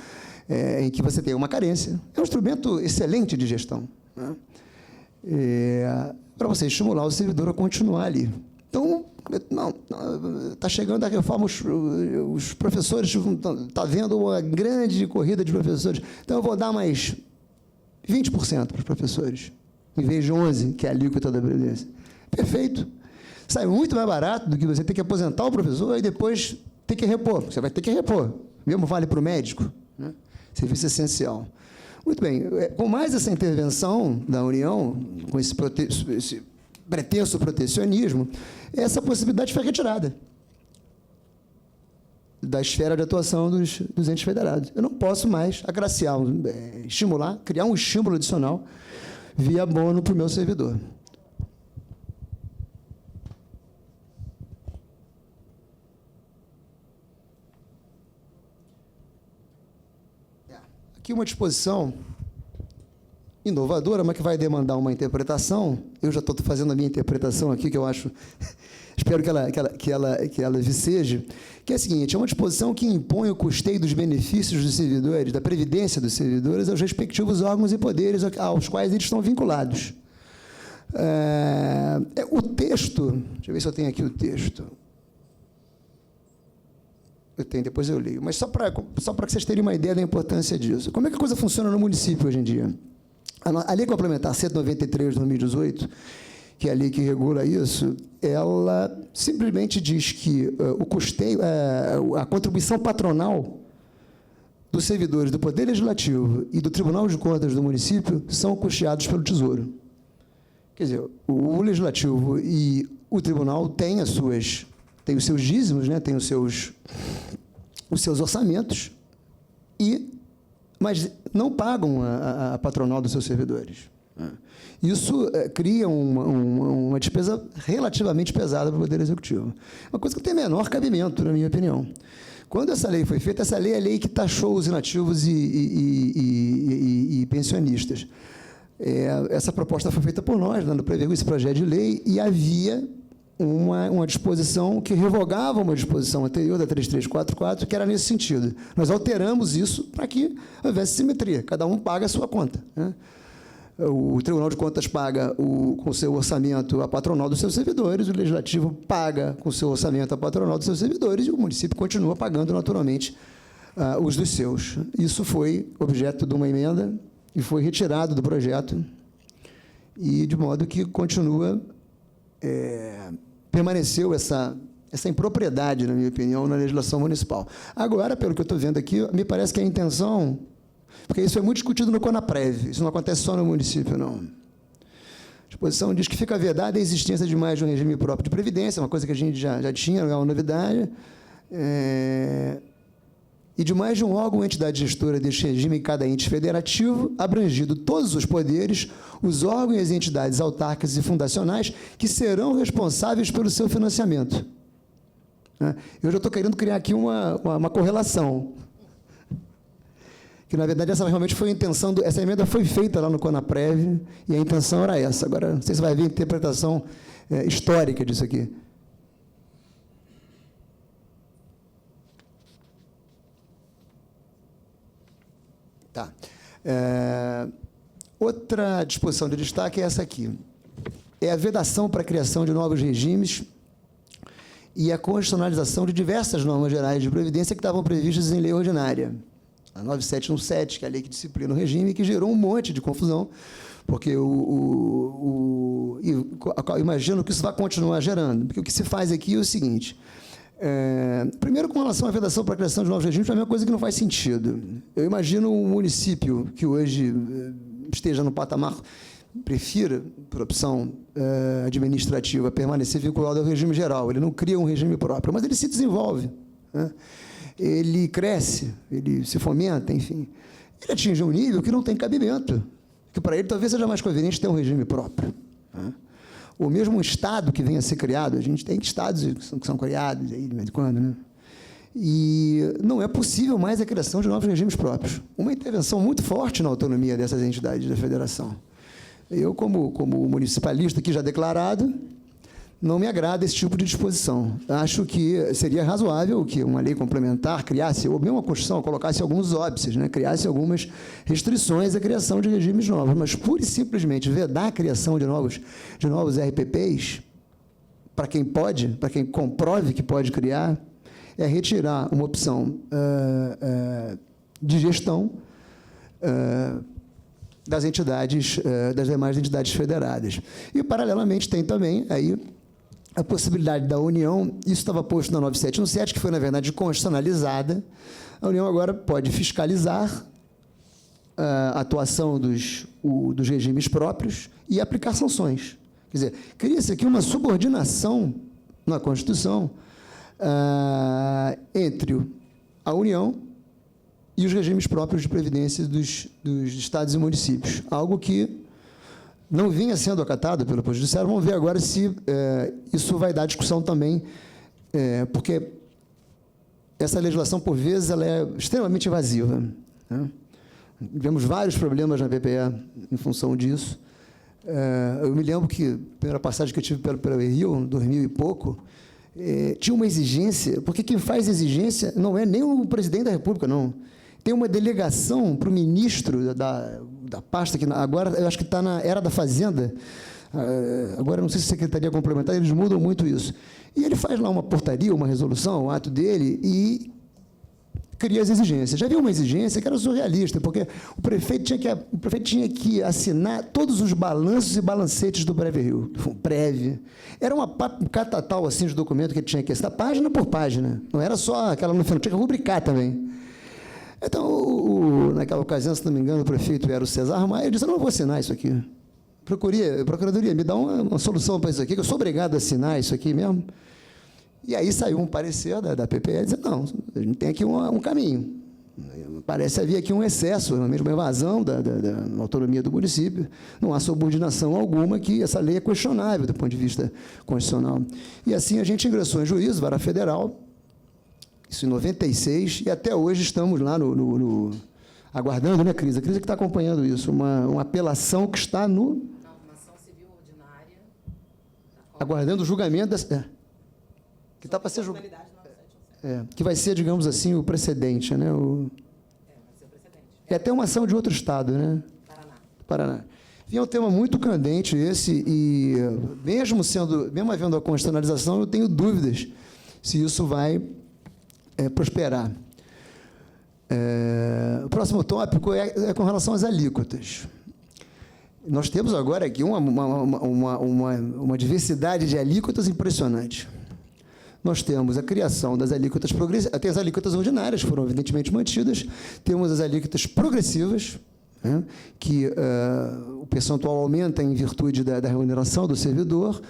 em que você tem uma carência. É um instrumento excelente de gestão, né? Para você estimular o servidor a continuar ali. Então, está chegando a reforma, os professores, está havendo uma grande corrida de professores, então eu vou dar mais 20% para os professores, em vez de 11%, que é a alíquota da Previdência. Perfeito. Sai muito mais barato do que você ter que aposentar o professor e depois ter que repor. Você vai ter que repor. Mesmo vale para o médico, né? Serviço essencial. Muito bem. Com mais essa intervenção da União, com esse pretenso protecionismo, essa possibilidade foi retirada da esfera de atuação dos entes federados. Eu não posso mais agraciar, estimular, criar um estímulo adicional via abono para o meu servidor. Aqui uma disposição inovadora, mas que vai demandar uma interpretação. Eu já estou fazendo a minha interpretação aqui, que eu acho, espero que ela viceje, que é a seguinte: é uma disposição que impõe o custeio dos benefícios dos servidores, da previdência dos servidores, aos respectivos órgãos e poderes aos quais eles estão vinculados. O texto, deixa eu ver se eu tenho aqui o texto. Eu tenho, depois eu leio. Mas só para que vocês tenham uma ideia da importância disso. Como é que a coisa funciona no município hoje em dia? A Lei Complementar 193 de 2018, que é a lei que regula isso, ela simplesmente diz que o custeio, a contribuição patronal dos servidores do Poder Legislativo e do Tribunal de Contas do município são custeados pelo Tesouro. Quer dizer, o Legislativo e o Tribunal têm os seus dízimos, né, têm os seus orçamentos, mas não pagam a patronal dos seus servidores. Isso cria uma despesa relativamente pesada para o Poder Executivo. Uma coisa que tem menor cabimento, na minha opinião. Quando essa lei foi feita, essa lei é a lei que taxou os inativos e pensionistas. Essa proposta foi feita por nós, dando preview esse projeto de lei, e havia uma disposição que revogava uma disposição anterior, da 3344, que era nesse sentido. Nós alteramos isso para que houvesse simetria, cada um paga a sua conta, né? O Tribunal de Contas paga com seu orçamento a patronal dos seus servidores, o Legislativo paga com seu orçamento a patronal dos seus servidores e o município continua pagando, naturalmente, os dos seus. Isso foi objeto de uma emenda e foi retirado do projeto, e de modo que continua... permaneceu essa impropriedade, na minha opinião, na legislação municipal. Agora, pelo que eu estou vendo aqui, me parece que a intenção... Porque isso é muito discutido no CONAPREV, isso não acontece só no município, não. disposição diz que fica vedada a existência de mais de um regime próprio de previdência, uma coisa que a gente já tinha, não é uma novidade, e de mais de um órgão ou entidade gestora deste regime em cada ente federativo, abrangido todos os poderes, os órgãos e as entidades autárquicas e fundacionais que serão responsáveis pelo seu financiamento. Eu já estou querendo criar aqui uma correlação, que, na verdade, essa realmente foi a intenção, essa emenda foi feita lá no CONAPREV, e a intenção era essa. Agora, não sei se vai haver interpretação histórica disso aqui. Tá. Outra disposição de destaque é essa aqui. É a vedação para a criação de novos regimes e a constitucionalização de diversas normas gerais de previdência que estavam previstas em lei ordinária. A 9717, que é a lei que disciplina o regime, que gerou um monte de confusão, porque imagino que isso vai continuar gerando. Porque o que se faz aqui é o seguinte: primeiro, com relação à vedação para a criação de novos regimes, é uma coisa que não faz sentido. Eu imagino um município que hoje esteja no patamar, prefira, por opção administrativa, permanecer vinculado ao regime geral. Ele não cria um regime próprio, mas ele se desenvolve, né? Ele cresce, ele se fomenta, enfim. Ele atinge um nível que não tem cabimento, que para ele talvez seja mais conveniente ter um regime próprio, né? Ou mesmo um Estado que venha a ser criado. A gente tem estados que são criados aí de vez em quando, né? E não é possível mais a criação de novos regimes próprios. Uma intervenção muito forte na autonomia dessas entidades da federação. Eu, como municipalista aqui já declarado, não me agrada esse tipo de disposição. Acho que seria razoável que uma lei complementar criasse, ou mesmo a Constituição, colocasse alguns óbices, né? Criasse algumas restrições à criação de regimes novos, mas pura e simplesmente vedar a criação de novos RPPs, para quem pode, para quem comprove que pode criar, é retirar uma opção de gestão das entidades, das demais entidades federadas. E, paralelamente, tem também aí a possibilidade da União, isso estava posto na 9717, que foi, na verdade, constitucionalizada. A União agora pode fiscalizar a atuação dos regimes próprios e aplicar sanções. Quer dizer, cria-se aqui uma subordinação na Constituição entre a União e os regimes próprios de previdência dos estados e municípios, algo que não vinha sendo acatado pelo Poder Judiciário. Vamos ver agora se isso vai dar discussão também, porque essa legislação, por vezes, ela é extremamente invasiva, né? Tivemos vários problemas na PPE em função disso. Eu me lembro que, a primeira passagem que eu tive pelo Rio, 2000 e pouco, tinha uma exigência, porque quem faz exigência não é nem o presidente da República, não. Tem uma delegação para o ministro da pasta, que agora eu acho que está na era da Fazenda, agora não sei se Secretaria Complementar, eles mudam muito isso. E ele faz lá uma portaria, uma resolução, um ato dele, e cria as exigências. Já havia uma exigência que era surrealista, porque o prefeito tinha que assinar todos os balanços e balancetes do Preve-Rio, Preve. Era uma catatal assim, de documento que ele tinha que assinar, página por página. Não era só aquela no final, tinha que rubricar também. Então, naquela ocasião, se não me engano, o prefeito era o Cesar Maia, ele disse: eu não vou assinar isso aqui. Procuradoria, me dá uma solução para isso aqui, que eu sou obrigado a assinar isso aqui mesmo. E aí saiu um parecer da PPE, dizendo: não, a gente tem aqui um caminho. Parece haver aqui um excesso, mesmo uma evasão da autonomia do município. Não há subordinação alguma, que essa lei é questionável do ponto de vista constitucional. E assim a gente ingressou em juízo, vara federal, isso em 96, e até hoje estamos lá aguardando, né, Cris? A Cris é que está acompanhando isso, uma apelação que está no... Uma ação civil ordinária. Aguardando o julgamento dessa... que está para ser julgado. Que vai ser, digamos assim, o precedente, né? Vai ser o precedente. É até uma ação de outro estado, né? Paraná. E é um tema muito candente esse, e mesmo havendo a constitucionalização, eu tenho dúvidas se isso vai prosperar. O próximo tópico é com relação às alíquotas. Nós temos agora aqui uma diversidade de alíquotas impressionante. Nós temos a criação das alíquotas progressivas, tem as alíquotas ordinárias, que foram evidentemente mantidas, temos as alíquotas progressivas, né, que o percentual aumenta em virtude da remuneração do servidor,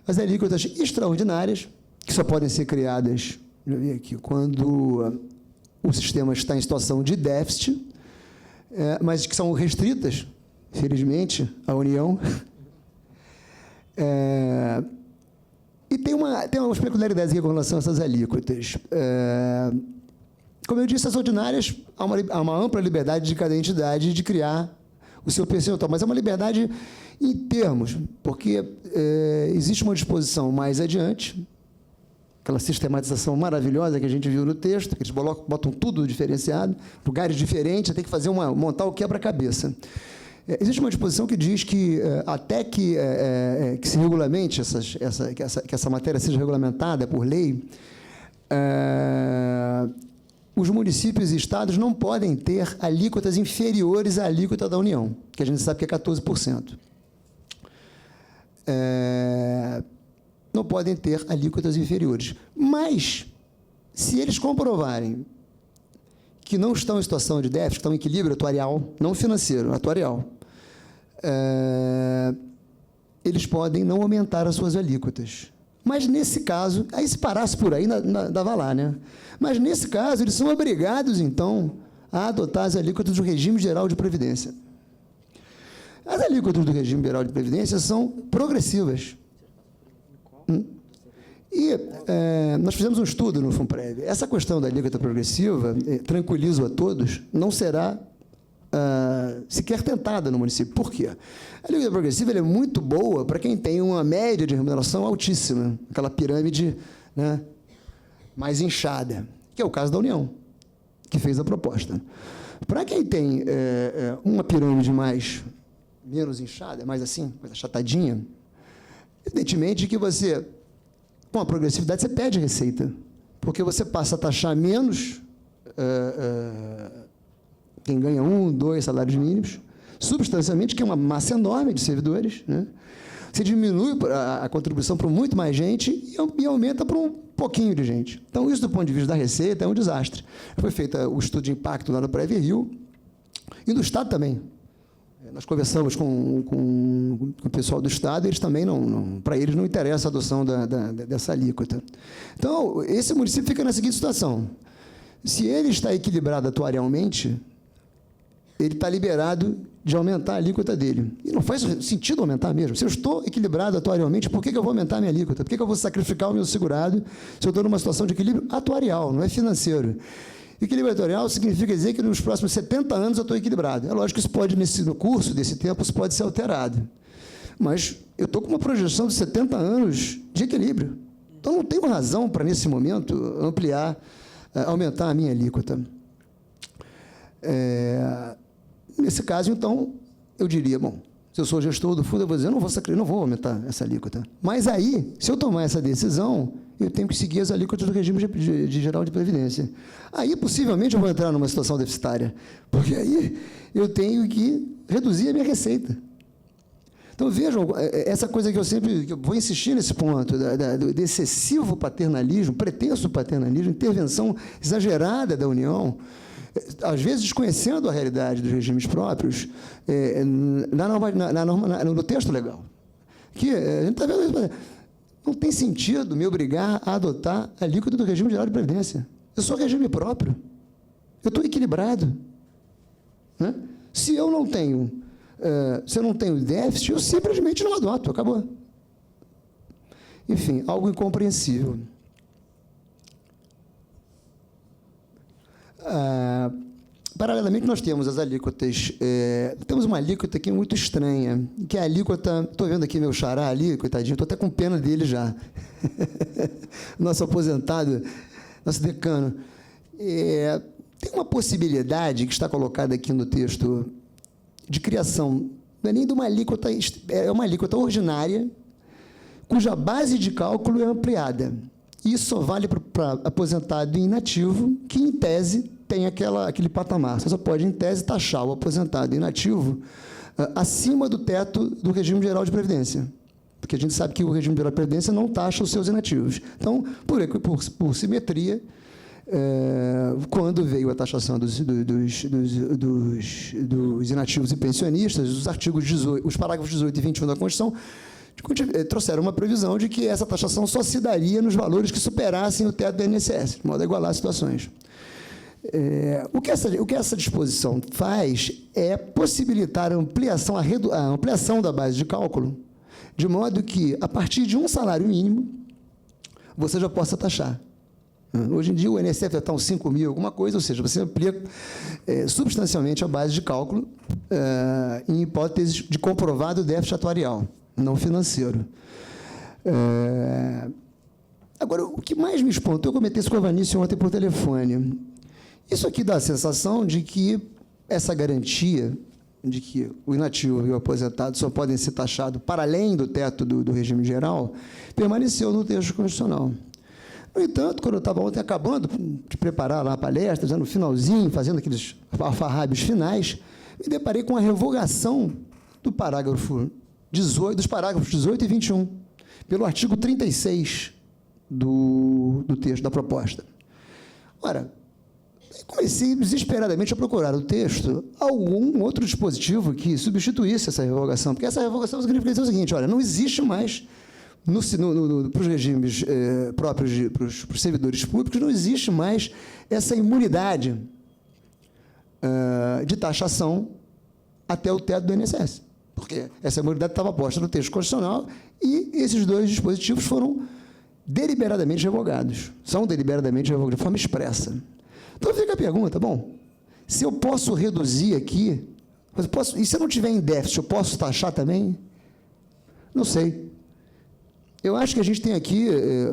as alíquotas extraordinárias, que só podem ser criadas, já vi aqui, quando o sistema está em situação de déficit, mas que são restritas, felizmente, à União. E tem umas peculiaridades aqui com relação a essas alíquotas. Como eu disse, as ordinárias, há uma ampla liberdade de cada entidade de criar o seu percentual, mas é uma liberdade em termos, porque existe uma disposição mais adiante, aquela sistematização maravilhosa que a gente viu no texto, que eles botam tudo diferenciado, lugares diferentes, tem que montar o quebra-cabeça. Existe uma disposição que diz que, até que se regulamente, que essa matéria seja regulamentada por lei, os municípios e estados não podem ter alíquotas inferiores à alíquota da União, que a gente sabe que é 14%. Não podem ter alíquotas inferiores. Mas, se eles comprovarem que não estão em situação de déficit, estão em equilíbrio atuarial, não financeiro, atuarial, eles podem não aumentar as suas alíquotas. Mas, nesse caso, aí se parasse por aí, dava lá, né? Mas, nesse caso, eles são obrigados, então, a adotar as alíquotas do regime geral de previdência. As alíquotas do regime geral de previdência são progressivas. E nós fizemos um estudo no FUNPREV. Essa questão da alíquota progressiva, tranquilizo a todos, não será sequer tentada no município. Por quê? A alíquota progressiva é muito boa para quem tem uma média de remuneração altíssima, aquela pirâmide, né, mais inchada, que é o caso da União, que fez a proposta. Para quem tem uma pirâmide menos inchada, mais assim, mais achatadinha, evidentemente que você, com a progressividade, você perde receita, porque você passa a taxar menos quem ganha 1, 2 salários mínimos, substancialmente, que é uma massa enorme de servidores, né? Você diminui a contribuição para muito mais gente e aumenta para um pouquinho de gente. Então, isso, do ponto de vista da receita, é um desastre. Foi feito o estudo de impacto lá no Prévio Rio, e do Estado também. Nós conversamos com o pessoal do Estado, e eles também para eles não interessa a adoção dessa alíquota. Então, esse município fica na seguinte situação: se ele está equilibrado atuarialmente, ele está liberado de aumentar a alíquota dele. E não faz sentido aumentar mesmo. Se eu estou equilibrado atuarialmente, por que eu vou aumentar a minha alíquota? Por que eu vou sacrificar o meu segurado se eu estou numa situação de equilíbrio atuarial, não é financeiro? Equilíbrio atuarial significa dizer que nos próximos 70 anos eu estou equilibrado. É lógico que isso pode, no curso desse tempo, isso pode ser alterado. Mas eu estou com uma projeção de 70 anos de equilíbrio. Então, não tenho razão para, nesse momento, aumentar a minha alíquota. Nesse caso, então, eu diria, bom, se eu sou gestor do fundo, eu vou dizer, eu não vou aumentar essa alíquota. Mas aí, se eu tomar essa decisão, eu tenho que seguir as alíquotas do regime de geral de previdência. Aí, possivelmente, eu vou entrar numa situação deficitária, porque aí eu tenho que reduzir a minha receita. Então, vejam, essa coisa que eu vou insistir nesse ponto, do excessivo paternalismo, pretenso paternalismo, intervenção exagerada da União, às vezes desconhecendo a realidade dos regimes próprios, no texto legal. Que a gente está vendo isso. Não tem sentido me obrigar a adotar a alíquota do regime geral de previdência. Eu sou regime próprio. Eu estou equilibrado. Né? Se eu não tenho déficit, eu simplesmente não adoto. Acabou. Enfim, algo incompreensível. Paralelamente, nós temos as alíquotas. Temos uma alíquota aqui muito estranha, que é a alíquota. Estou vendo aqui meu xará ali, coitadinho, estou até com pena dele já. Nosso aposentado, nosso decano. Tem uma possibilidade que está colocada aqui no texto de criação, não é nem de uma alíquota, é uma alíquota ordinária, cuja base de cálculo é ampliada. Isso só vale para aposentado inativo, que, em tese, tem aquele patamar. Você só pode, em tese, taxar o aposentado inativo acima do teto do regime geral de previdência. Porque a gente sabe que o regime geral de previdência não taxa os seus inativos. Então, por simetria, quando veio a taxação dos inativos e pensionistas, os artigos 18, os parágrafos 18 e 21 da Constituição trouxeram uma previsão de que essa taxação só se daria nos valores que superassem o teto do INSS, de modo a igualar as situações. O que essa disposição faz é possibilitar a ampliação da base de cálculo, de modo que, a partir de um salário mínimo, você já possa taxar. Hoje em dia, o INSS está uns 5 mil, alguma coisa, ou seja, você amplia substancialmente a base de cálculo em hipóteses de comprovado déficit atuarial, não financeiro. Agora, o que mais me espantou, eu comentei isso com a Vanice ontem por telefone. Isso aqui dá a sensação de que essa garantia de que o inativo e o aposentado só podem ser taxados para além do teto do regime geral, permaneceu no texto constitucional. No entanto, quando eu estava ontem acabando de preparar lá a palestra, já no finalzinho, fazendo aqueles alfarrábios finais, me deparei com a revogação do parágrafo 18, dos parágrafos 18 e 21, pelo artigo 36 do texto, da proposta. Ora, comecei desesperadamente a procurar no texto algum outro dispositivo que substituísse essa revogação, porque essa revogação significa dizer o seguinte: olha, não existe mais, para os regimes próprios para os servidores públicos, não existe mais essa imunidade de taxação até o teto do INSS, porque essa imunidade estava posta no texto constitucional e esses dois dispositivos foram deliberadamente revogados, são deliberadamente revogados, de forma expressa. Então fica a pergunta, bom, se eu posso reduzir aqui, e se eu não tiver em déficit, eu posso taxar também? Não sei. Eu acho que a gente tem aqui,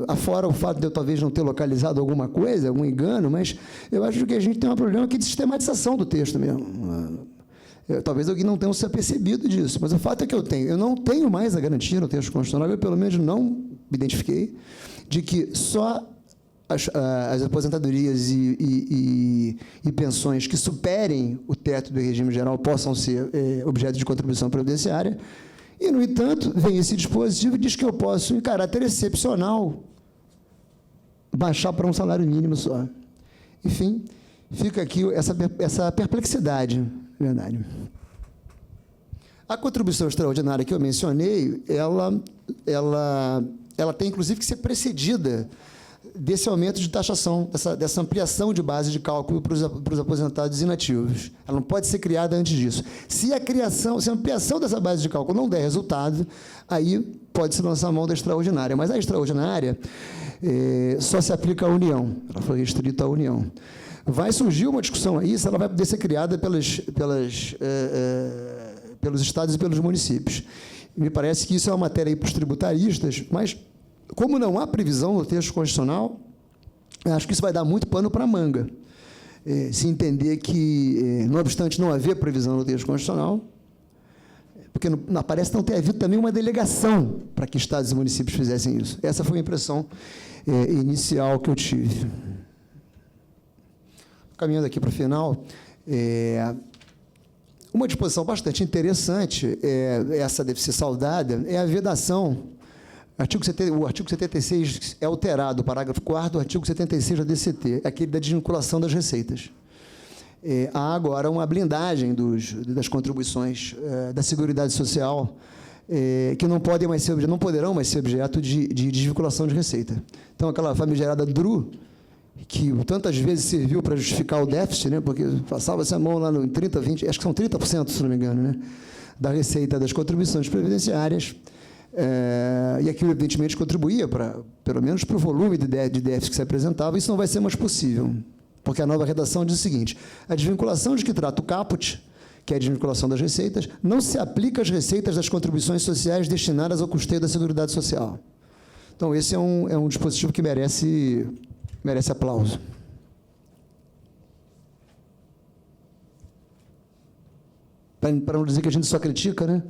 afora o fato de eu talvez não ter localizado alguma coisa, algum engano, mas eu acho que a gente tem um problema aqui de sistematização do texto mesmo. Talvez alguém não tenha se apercebido disso, mas o fato é que eu não tenho mais a garantia no texto constitucional, eu pelo menos não me identifiquei, de que só as aposentadorias e pensões que superem o teto do regime geral possam ser objeto de contribuição previdenciária. E, no entanto, vem esse dispositivo e diz que eu posso, em caráter excepcional, baixar para um salário mínimo só. Enfim, fica aqui essa perplexidade, na verdade. A contribuição extraordinária que eu mencionei, ela tem, inclusive, que ser precedida desse aumento de taxação, dessa ampliação de base de cálculo para os aposentados inativos. Ela não pode ser criada antes disso. Se a ampliação dessa base de cálculo não der resultado, aí pode-se lançar a mão da extraordinária. Mas a extraordinária só se aplica à União, ela foi restrita à União. Vai surgir uma discussão aí se ela vai poder ser criada pelos estados e pelos municípios. Me parece que isso é uma matéria para os tributaristas, mas, como não há previsão no texto constitucional, acho que isso vai dar muito pano para a manga. Se entender que, não obstante não haver previsão no texto constitucional, porque não parece não ter havido também uma delegação para que estados e municípios fizessem isso. Essa foi a impressão inicial que eu tive. Caminhando aqui para o final, uma disposição bastante interessante, essa deve ser saudada, é a vedação. O artigo 76 é alterado, o parágrafo 4º do artigo 76 da DCT, aquele da desvinculação das receitas. Há agora uma blindagem das contribuições da Seguridade Social, que não poderão mais ser objeto de desvinculação de receita. Então, aquela famigerada DRU, que tantas vezes serviu para justificar o déficit, né, porque passava-se a mão lá no 30%, 20%, acho que são 30%, se não me engano, né, da receita das contribuições previdenciárias, e aquilo, evidentemente, contribuía, pelo menos, para o volume de déficit que se apresentava. Isso não vai ser mais possível, porque a nova redação diz o seguinte: a desvinculação de que trata o caput, que é a desvinculação das receitas, não se aplica às receitas das contribuições sociais destinadas ao custeio da Seguridade Social. Então, esse é um dispositivo que merece aplauso. Para não dizer que a gente só critica, né?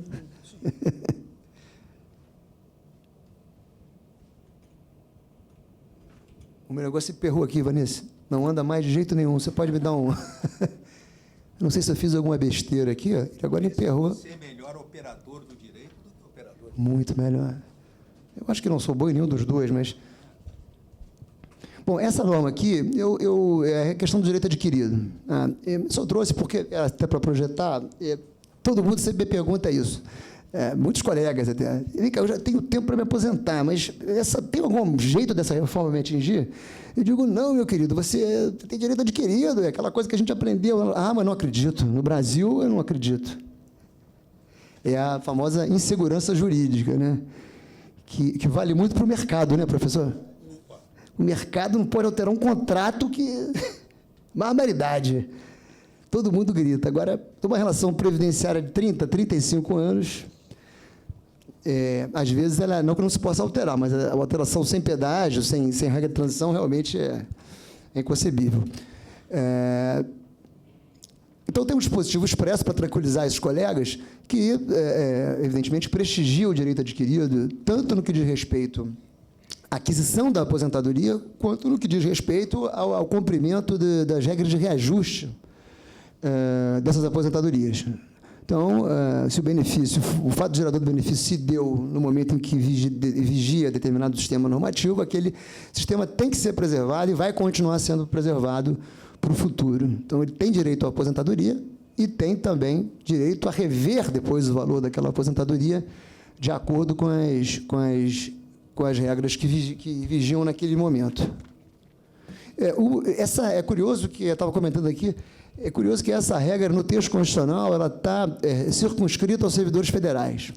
O meu negócio emperrou aqui, Vanessa. Não anda mais de jeito nenhum. Você pode me dar um... Não sei se eu fiz alguma besteira aqui, ó. Agora emperrou. Você é melhor operador do direito do que operador do direito. Muito melhor. Eu acho que não sou bom em nenhum dos dois, mas Bom, essa norma aqui, é a questão do direito adquirido. Só trouxe porque, até para projetar, todo mundo sempre me pergunta isso. Muitos colegas até. Vem cá, eu já tenho tempo para me aposentar, mas tem algum jeito dessa reforma me atingir? Eu digo, não, meu querido, você tem direito adquirido, é aquela coisa que a gente aprendeu. Mas não acredito. No Brasil, eu não acredito. É a famosa insegurança jurídica, né? Que vale muito para o mercado, né, professor? O mercado não pode alterar um contrato que... barbaridade. Todo mundo grita. Agora, uma relação previdenciária de 30, 35 anos, às vezes, ela não que não se possa alterar, mas a alteração sem pedágio, sem regra de transição, realmente é inconcebível. Então, tem um dispositivo expresso para tranquilizar esses colegas que, evidentemente, prestigia o direito adquirido, tanto no que diz respeito à aquisição da aposentadoria, quanto no que diz respeito ao cumprimento das regras de reajuste dessas aposentadorias. Então, se o fato gerador do benefício se deu no momento em que vigia determinado sistema normativo, aquele sistema tem que ser preservado e vai continuar sendo preservado para o futuro. Então, ele tem direito à aposentadoria e tem também direito a rever depois o valor daquela aposentadoria de acordo com as regras que vigiam naquele momento. É curioso que eu estava comentando aqui, é curioso que essa regra, no texto constitucional, ela está circunscrita aos servidores federais.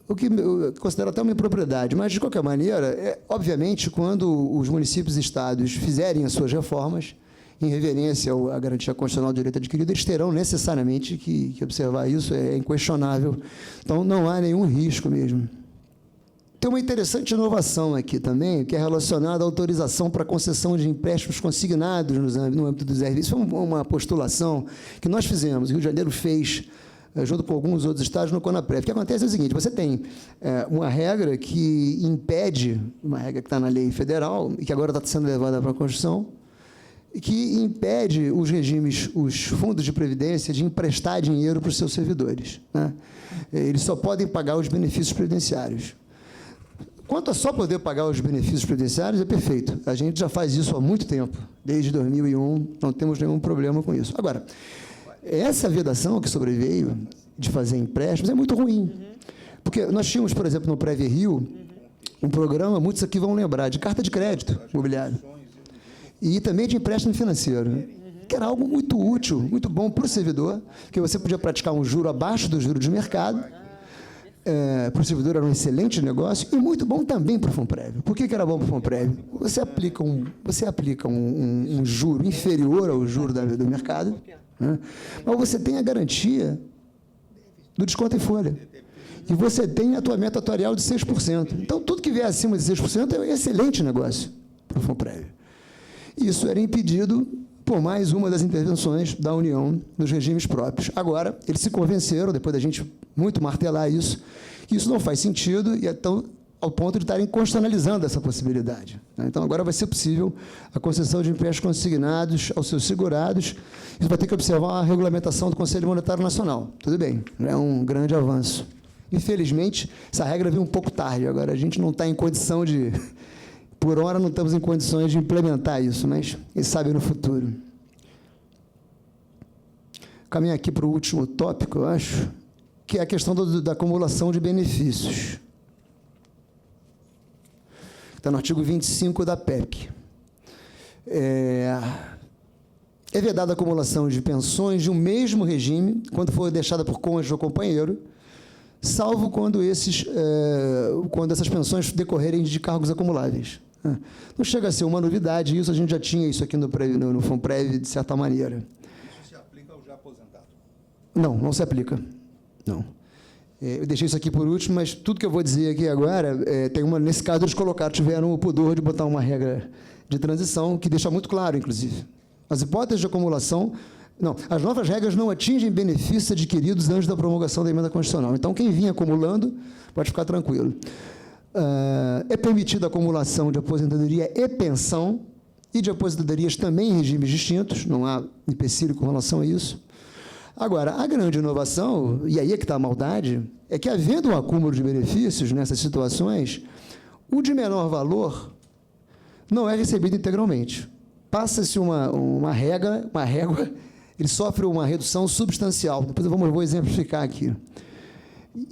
O que eu considero até uma impropriedade, mas, de qualquer maneira, obviamente, quando os municípios e estados fizerem as suas reformas, em reverência à garantia constitucional do direito adquirido, eles terão necessariamente que observar isso, é inquestionável. Então, não há nenhum risco mesmo. Tem uma interessante inovação aqui também, que é relacionada à autorização para concessão de empréstimos consignados no âmbito dos RVs. Isso foi uma postulação que nós fizemos, o Rio de Janeiro fez, junto com alguns outros estados, no CONAPREV. O que acontece é o seguinte, você tem uma regra que impede, uma regra que está na lei federal, e que agora está sendo levada para a Constituição, que impede os regimes, os fundos de previdência, de emprestar dinheiro para os seus servidores, né? Eles só podem pagar os benefícios previdenciários. Quanto a só poder pagar os benefícios previdenciários, é perfeito. A gente já faz isso há muito tempo, desde 2001, não temos nenhum problema com isso. Agora, essa vedação que sobreveio de fazer empréstimos é muito ruim. Porque nós tínhamos, por exemplo, no Prévio Rio, um programa, muitos aqui vão lembrar, de carta de crédito imobiliário. E também de empréstimo financeiro, que era algo muito útil, muito bom para o servidor, porque você podia praticar um juro abaixo do juro de mercado. Para o servidor era um excelente negócio e muito bom também para o Funprev. Por que era bom para o Funprev? Você aplica um juro inferior ao juro do mercado, né? Mas você tem a garantia do desconto em folha. E você tem a tua meta atuarial de 6%. Então, tudo que vier acima de 6% é um excelente negócio para o Funprev. Isso era impedido por mais uma das intervenções da União nos regimes próprios. Agora, eles se convenceram, depois da gente muito martelar isso, que isso não faz sentido, e então, ao ponto de estarem constitucionalizando essa possibilidade. Então, agora vai ser possível a concessão de empréstimos consignados aos seus segurados. Isso vai ter que observar a regulamentação do Conselho Monetário Nacional. Tudo bem, é um grande avanço. Infelizmente, essa regra veio um pouco tarde. Agora, a gente não está em condição de... Por hora, não estamos em condições de implementar isso, mas quem sabe no futuro. Caminho aqui para o último tópico, eu acho, que é a questão da acumulação de benefícios. Está no artigo 25 da PEC. É vedada a acumulação de pensões de um mesmo regime, quando for deixada por cônjuge ou companheiro, salvo quando essas pensões decorrerem de cargos acumuláveis. Não chega a ser uma novidade, isso a gente já tinha isso aqui no Funprev, de certa maneira. Isso se aplica ao já aposentado? Não, não se aplica. Não. Eu deixei isso aqui por último, mas tudo que eu vou dizer aqui agora, nesse caso eles tiveram o pudor de botar uma regra de transição que deixa muito claro, inclusive. As hipóteses de acumulação... Não, as novas regras não atingem benefícios adquiridos antes da promulgação da emenda constitucional. Então, quem vinha acumulando pode ficar tranquilo. É permitida a acumulação de aposentadoria e pensão, e de aposentadorias também em regimes distintos, não há empecilho com relação a isso. Agora, a grande inovação, e aí é que está a maldade, é que, havendo um acúmulo de benefícios nessas situações, o de menor valor não é recebido integralmente. Passa-se uma régua, ele sofre uma redução substancial. Depois eu vou exemplificar aqui.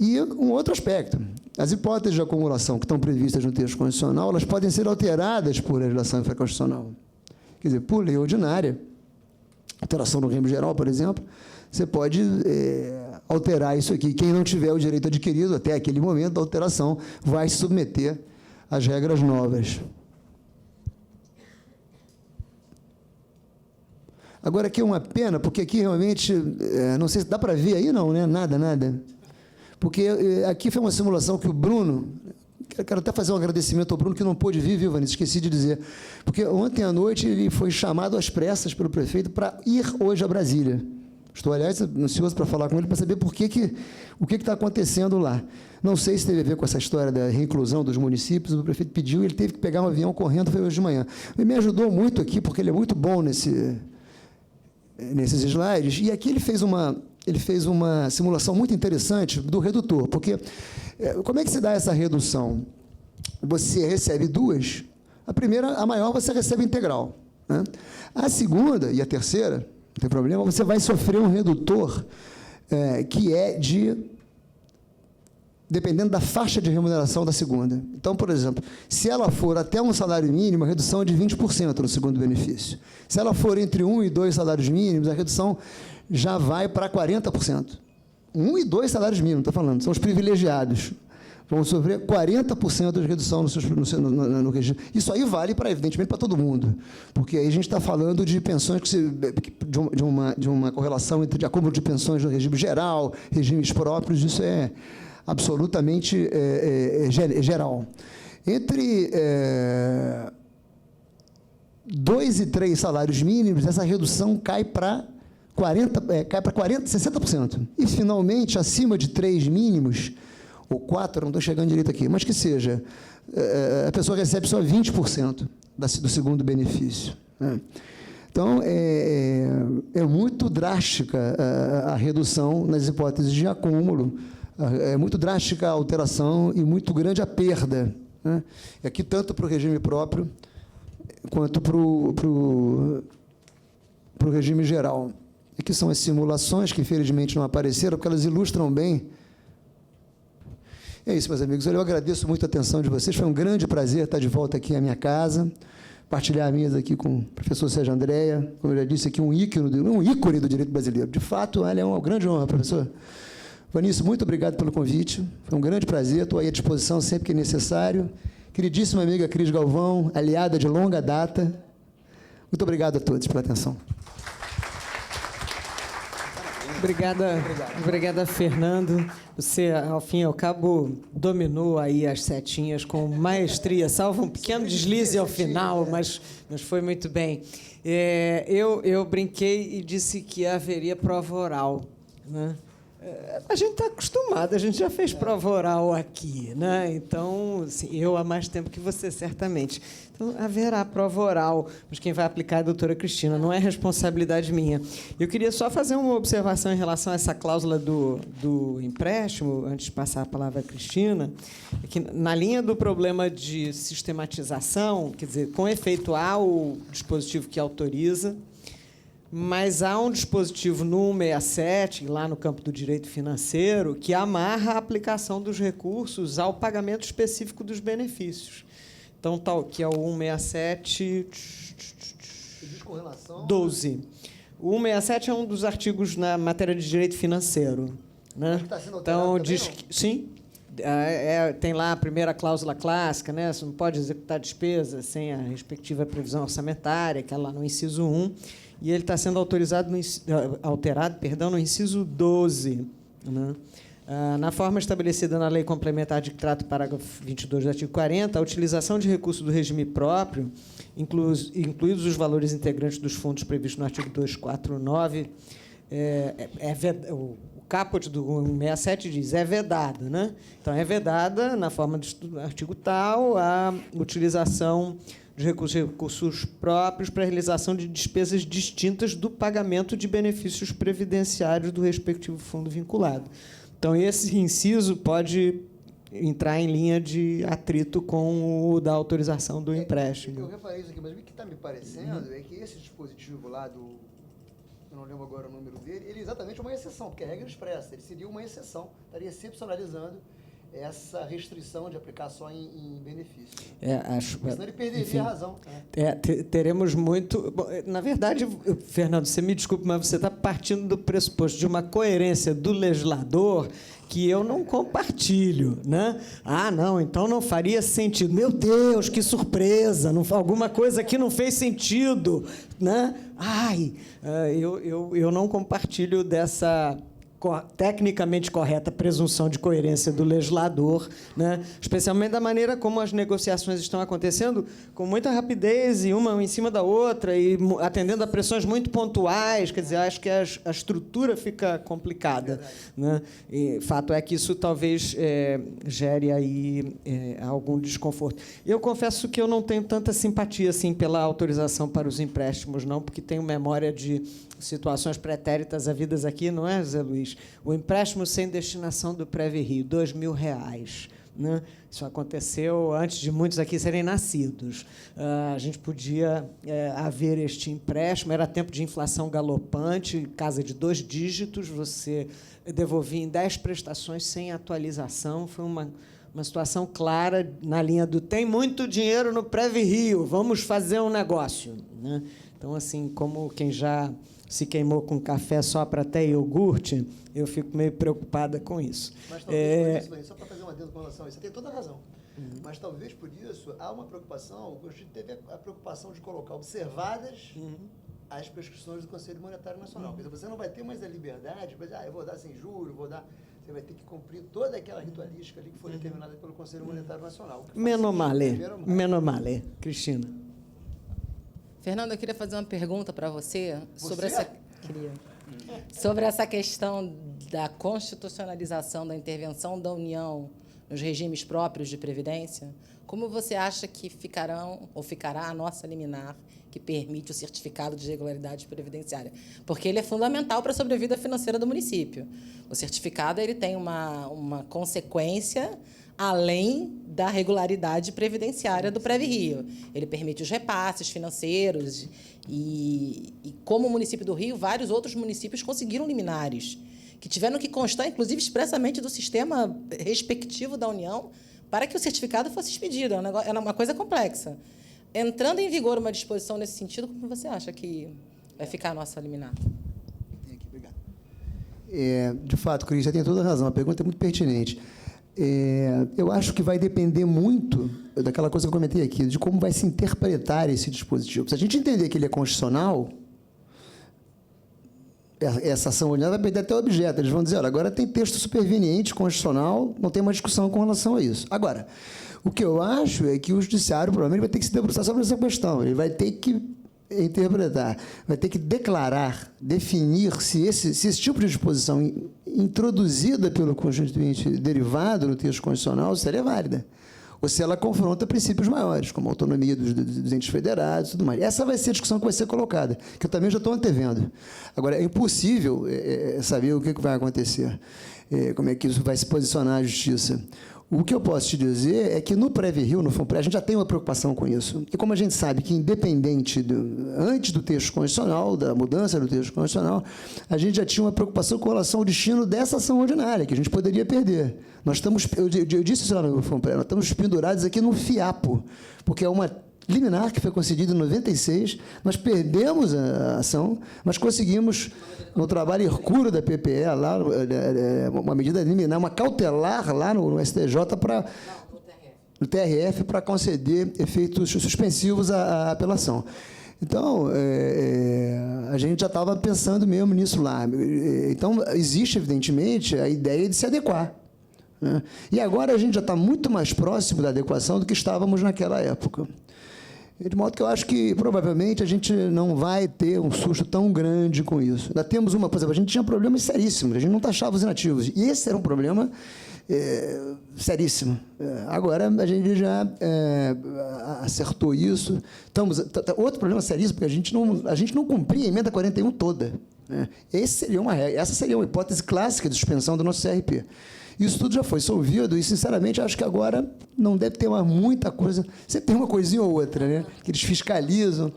E um outro aspecto, as hipóteses de acumulação que estão previstas no texto constitucional, elas podem ser alteradas por legislação infraconstitucional. Quer dizer, por lei ordinária, alteração no regime geral, por exemplo, você pode alterar isso aqui. Quem não tiver o direito adquirido até aquele momento da alteração vai se submeter às regras novas. Agora, aqui é uma pena, porque aqui realmente, não sei se dá para ver aí, não, né? Nada. Porque aqui foi uma simulação que o Bruno, quero até fazer um agradecimento ao Bruno, que não pôde vir, viu, Vanessa? Esqueci de dizer. Porque ontem à noite ele foi chamado às pressas pelo prefeito para ir hoje a Brasília. Estou, aliás, ansioso para falar com ele, para saber o que está acontecendo lá. Não sei se teve a ver com essa história da reinclusão dos municípios, o prefeito pediu, ele teve que pegar um avião correndo, foi hoje de manhã. Ele me ajudou muito aqui, porque ele é muito bom nesses slides, e aqui ele fez uma simulação muito interessante do redutor, porque como é que se dá essa redução? Você recebe duas, a primeira, a maior, você recebe integral, né? A segunda e a terceira, não tem problema, você vai sofrer um redutor que é dependendo da faixa de remuneração da segunda. Então, por exemplo, se ela for até um salário mínimo, a redução é de 20% no segundo benefício. Se ela for entre 1 e 2 salários mínimos, a redução já vai para 40%. 1 e 2 salários mínimos, estou falando, são os privilegiados. Vão sofrer 40% de redução no regime. Isso aí vale, evidentemente, para todo mundo, porque aí a gente está falando de pensões de uma correlação entre acúmulo de pensões no regime geral, regimes próprios, isso é absolutamente geral. Entre 2 e 3 salários mínimos, essa redução cai para 60%. E, finalmente, acima de 3 mínimos, ou 4, não estou chegando direito aqui, mas que seja, a pessoa recebe só 20% do segundo benefício, né? Então, é muito drástica a redução nas hipóteses de acúmulo, é muito drástica a alteração e muito grande a perda, né? E aqui, tanto para o regime próprio, quanto para o regime geral. Aqui são as simulações, que infelizmente não apareceram, porque elas ilustram bem. É isso, meus amigos. Eu agradeço muito a atenção de vocês. Foi um grande prazer estar de volta aqui à minha casa, partilhar a mesa aqui com o professor Sérgio Andréia, como eu já disse aqui, um ícone do direito brasileiro. De fato, ele é uma grande honra, professor. Vanessa, muito obrigado pelo convite. Foi um grande prazer. Estou aí à disposição sempre que necessário. Queridíssima amiga Cris Galvão, aliada de longa data. Muito obrigado a todos pela atenção. Obrigada, Fernando. Você, ao fim e ao cabo, dominou aí as setinhas com maestria, salvo um pequeno deslize ao final, mas foi muito bem. Eu brinquei e disse que haveria prova oral, né? A gente está acostumado, a gente já fez prova oral aqui, né? Então, assim, eu há mais tempo que você, certamente. Então, haverá prova oral, mas quem vai aplicar é a doutora Cristina, não é responsabilidade minha. Eu queria só fazer uma observação em relação a essa cláusula do empréstimo, antes de passar a palavra à Cristina, é que, na linha do problema de sistematização, quer dizer, com efeito há o dispositivo que autoriza, mas há um dispositivo no 167, lá no campo do direito financeiro, que amarra a aplicação dos recursos ao pagamento específico dos benefícios. Então, tal que é o 167... 12. O 167 é um dos artigos na matéria de direito financeiro, né? Então, diz que... Sim. Tem lá a primeira cláusula clássica, né? Você não pode executar despesa sem a respectiva previsão orçamentária, que é lá no inciso 1, e ele está sendo alterado no inciso 12, né? Na forma estabelecida na Lei Complementar de que trata o parágrafo 22 do artigo 40, a utilização de recursos do regime próprio, incluídos os valores integrantes dos fundos previstos no artigo 249, o caput do 167 diz é vedada, né? Então, é vedada, na forma do artigo tal, a utilização de recursos próprios para a realização de despesas distintas do pagamento de benefícios previdenciários do respectivo fundo vinculado. Então, esse inciso pode entrar em linha de atrito com o da autorização do empréstimo. Eu reparei isso aqui, mas o que está me parecendo é que esse dispositivo lá do... Eu não lembro agora o número dele, ele é exatamente uma exceção, porque a regra expressa, ele seria uma exceção, estaria excepcionalizando essa restrição de aplicar só em benefício. Porque senão ele perderia a razão. Teremos muito... Bom, na verdade, Fernando, você me desculpe, mas você está partindo do pressuposto de uma coerência do legislador que eu não compartilho, né? Ah, não, então não faria sentido. Meu Deus, que surpresa! Alguma coisa aqui não fez sentido, né? Ai, eu não compartilho dessa tecnicamente correta presunção de coerência do legislador, né? Especialmente da maneira como as negociações estão acontecendo, com muita rapidez, e uma em cima da outra, e atendendo a pressões muito pontuais. Quer dizer, acho que a estrutura fica complicada, né? E fato é que isso talvez gere aí algum desconforto. Eu confesso que eu não tenho tanta simpatia assim pela autorização para os empréstimos, não, porque tenho memória de situações pretéritas havidas aqui, não é, Zé Luiz? O empréstimo sem destinação do Pré-Rio, R$2.000. Né? Isso aconteceu antes de muitos aqui serem nascidos. A gente podia haver este empréstimo, era tempo de inflação galopante, casa de 2 dígitos, você devolvia em 10 prestações sem atualização. Foi uma situação clara na linha do tem muito dinheiro no Pré-Rio, vamos fazer um negócio. Né? Então, assim, como quem já se queimou com café só para até iogurte, eu fico meio preocupada com isso. Mas talvez por isso, só para fazer um adendo com relação a isso, você tem toda a razão. Mas talvez por isso há uma preocupação, a gente teve a preocupação de colocar observadas as prescrições do Conselho Monetário Nacional. Quer dizer, você não vai ter mais a liberdade, mas eu vou dar sem juros, você vai ter que cumprir toda aquela ritualística ali que foi determinada pelo Conselho Monetário Nacional. Menos male, Cristina. Fernando, eu queria fazer uma pergunta para você sobre essa questão da constitucionalização da intervenção da União nos regimes próprios de previdência. Como você acha que ficará a nossa liminar que permite o certificado de regularidade previdenciária? Porque ele é fundamental para a sobrevida financeira do município. O certificado ele tem uma consequência além da regularidade previdenciária do Pré-Rio. Ele permite os repasses financeiros e, como o município do Rio, vários outros municípios conseguiram liminares, que tiveram que constar, inclusive, expressamente do sistema respectivo da União para que o certificado fosse expedido. É uma coisa complexa. Entrando em vigor uma disposição nesse sentido, como você acha que vai ficar a nossa liminar? Obrigado. De fato, Cris, você tem toda a razão. A pergunta é muito pertinente. Eu acho que vai depender muito daquela coisa que eu comentei aqui, de como vai se interpretar esse dispositivo. Se a gente entender que ele é constitucional, essa ação ordinária vai perder até o objeto. Eles vão dizer, olha, agora tem texto superveniente, constitucional, não tem uma discussão com relação a isso. Agora, o que eu acho é que o judiciário, provavelmente, vai ter que se debruçar sobre essa questão. Ele vai ter que interpretar, vai ter que declarar, definir se esse tipo de disposição introduzida pelo Constituinte derivado no texto constitucional seria válida, ou se ela confronta princípios maiores, como a autonomia dos entes federados e tudo mais. Essa vai ser a discussão que vai ser colocada, que eu também já estou antevendo. Agora, é impossível saber o que vai acontecer, como é que isso vai se posicionar a Justiça. O que eu posso te dizer é que no Pré-Rio, no FUNPRE, a gente já tem uma preocupação com isso. E como a gente sabe que, independente, antes do texto constitucional, da mudança do texto constitucional, a gente já tinha uma preocupação com relação ao destino dessa ação ordinária, que a gente poderia perder. Nós estamos, eu disse isso lá no FUNPRE, nós estamos pendurados aqui no fiapo, porque é uma liminar que foi concedida em 96, nós perdemos a ação, mas conseguimos, no trabalho hercúleo da PPE, lá, uma medida liminar, uma cautelar lá no STJ, no TRF, para conceder efeitos suspensivos à apelação. Então, a gente já estava pensando mesmo nisso lá. Então, existe, evidentemente, a ideia de se adequar. Né? E agora a gente já está muito mais próximo da adequação do que estávamos naquela época. De modo que eu acho que, provavelmente, a gente não vai ter um susto tão grande com isso. Ainda temos por exemplo, a gente tinha problemas seríssimos, a gente não taxava os inativos. E esse era um problema seríssimo. Agora, a gente já acertou isso. Outro problema seríssimo, porque a gente não cumpria a emenda 41 toda. né? Essa seria uma hipótese clássica de suspensão do nosso CRP. Isso tudo já foi solvido e, sinceramente, acho que agora não deve ter mais muita coisa. Sempre tem uma coisinha ou outra, né, que eles fiscalizam,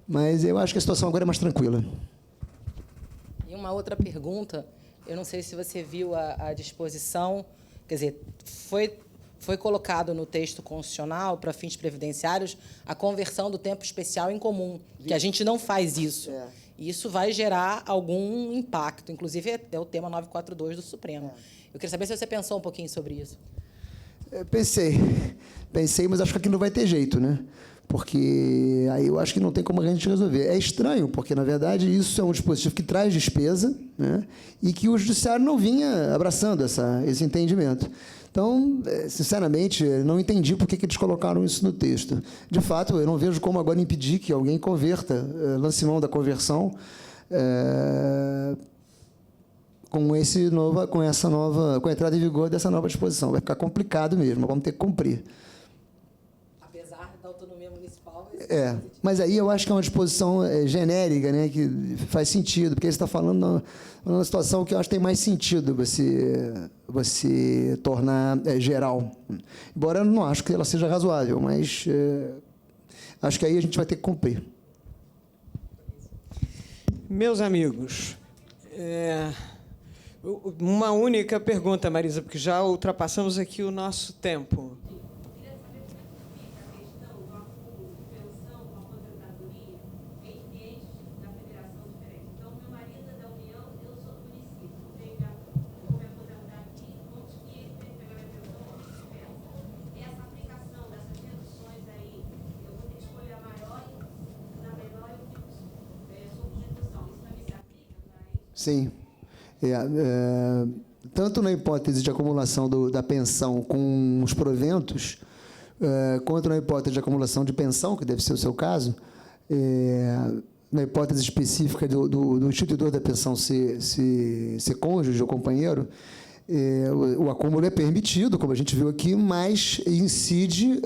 mas eu acho que a situação agora é mais tranquila. E uma outra pergunta, eu não sei se você viu a disposição, quer dizer, foi colocado no texto constitucional, para fins previdenciários, a conversão do tempo especial em comum, que a gente não faz isso. E isso vai gerar algum impacto, inclusive é o tema 942 do Supremo. Eu queria saber se você pensou um pouquinho sobre isso. Pensei, mas acho que aqui não vai ter jeito, né? Porque aí eu acho que não tem como a gente resolver. É estranho, porque, na verdade, isso é um dispositivo que traz despesa, né? E que o judiciário não vinha abraçando esse entendimento. Então, sinceramente, não entendi por que eles colocaram isso no texto. De fato, eu não vejo como agora impedir que alguém converta, lance mão da conversão, com a entrada em vigor dessa nova disposição. Vai ficar complicado mesmo, vamos ter que cumprir. Apesar da autonomia municipal... Mas aí eu acho que é uma disposição genérica, né, que faz sentido, porque você está falando numa situação que eu acho que tem mais sentido você tornar geral. Embora eu não acho que ela seja razoável, mas acho que aí a gente vai ter que cumprir. Meus amigos, uma única pergunta, Marisa, porque já ultrapassamos aqui o nosso tempo. Sim. Tanto na hipótese de acumulação da pensão com os proventos, quanto na hipótese de acumulação de pensão, que deve ser o seu caso, na hipótese específica do instituidor da pensão ser cônjuge ou companheiro, o acúmulo é permitido, como a gente viu aqui, mas incide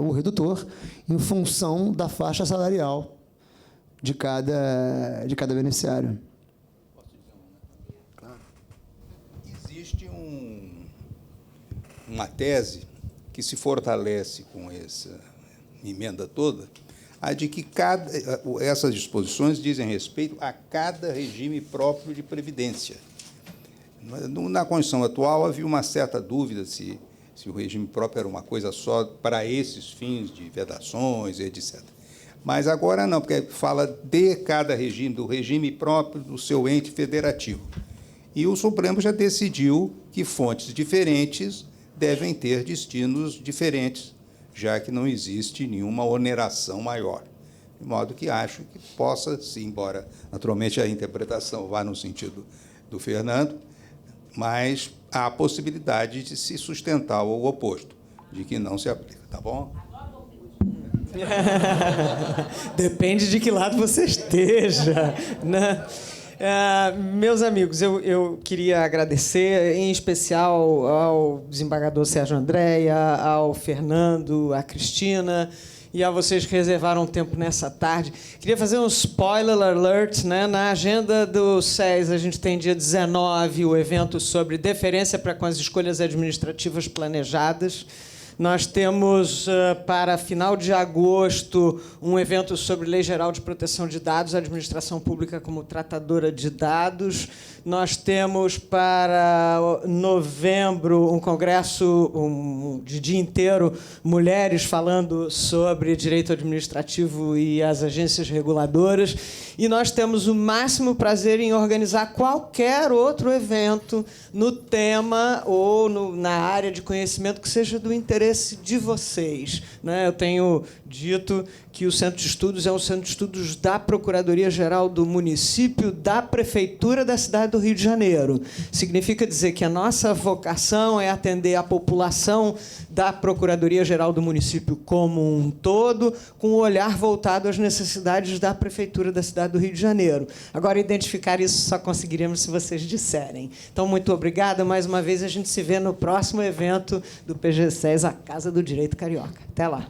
o redutor em função da faixa salarial de cada beneficiário. Existe uma tese que se fortalece com essa emenda toda, a de que essas disposições dizem respeito a cada regime próprio de previdência. Na Constituição atual havia uma certa dúvida se o regime próprio era uma coisa só para esses fins de vedações, etc. Mas agora não, porque fala de cada regime, do regime próprio do seu ente federativo. E o Supremo já decidiu que fontes diferentes devem ter destinos diferentes, já que não existe nenhuma oneração maior. De modo que acho que possa, sim, embora naturalmente a interpretação vá no sentido do Fernando, mas há a possibilidade de se sustentar o oposto, de que não se aplica, tá bom? Depende de que lado você esteja, né? Meus amigos, eu queria agradecer, em especial ao desembargador Sérgio Andréia, ao Fernando, à Cristina e a vocês que reservaram tempo nessa tarde. Queria fazer um spoiler alert, né? Na agenda do SES, a gente tem dia 19 o evento sobre deferência para com as escolhas administrativas planejadas. Nós temos, para final de agosto, um evento sobre Lei Geral de Proteção de Dados, Administração Pública como Tratadora de Dados. Nós temos, para novembro, um congresso de dia inteiro, mulheres falando sobre direito administrativo e as agências reguladoras. E nós temos o máximo prazer em organizar qualquer outro evento no tema ou na área de conhecimento que seja do interesse de vocês, né? Eu tenho dito que o Centro de Estudos é um centro de estudos da Procuradoria-Geral do município, da Prefeitura da cidade do Rio de Janeiro. Significa dizer que a nossa vocação é atender a população da Procuradoria-Geral do município como um todo, com o olhar voltado às necessidades da Prefeitura da cidade do Rio de Janeiro. Agora, identificar isso só conseguiremos se vocês disserem. Então, muito obrigada. Mais uma vez, a gente se vê no próximo evento do PGCES, a Casa do Direito Carioca. Até lá.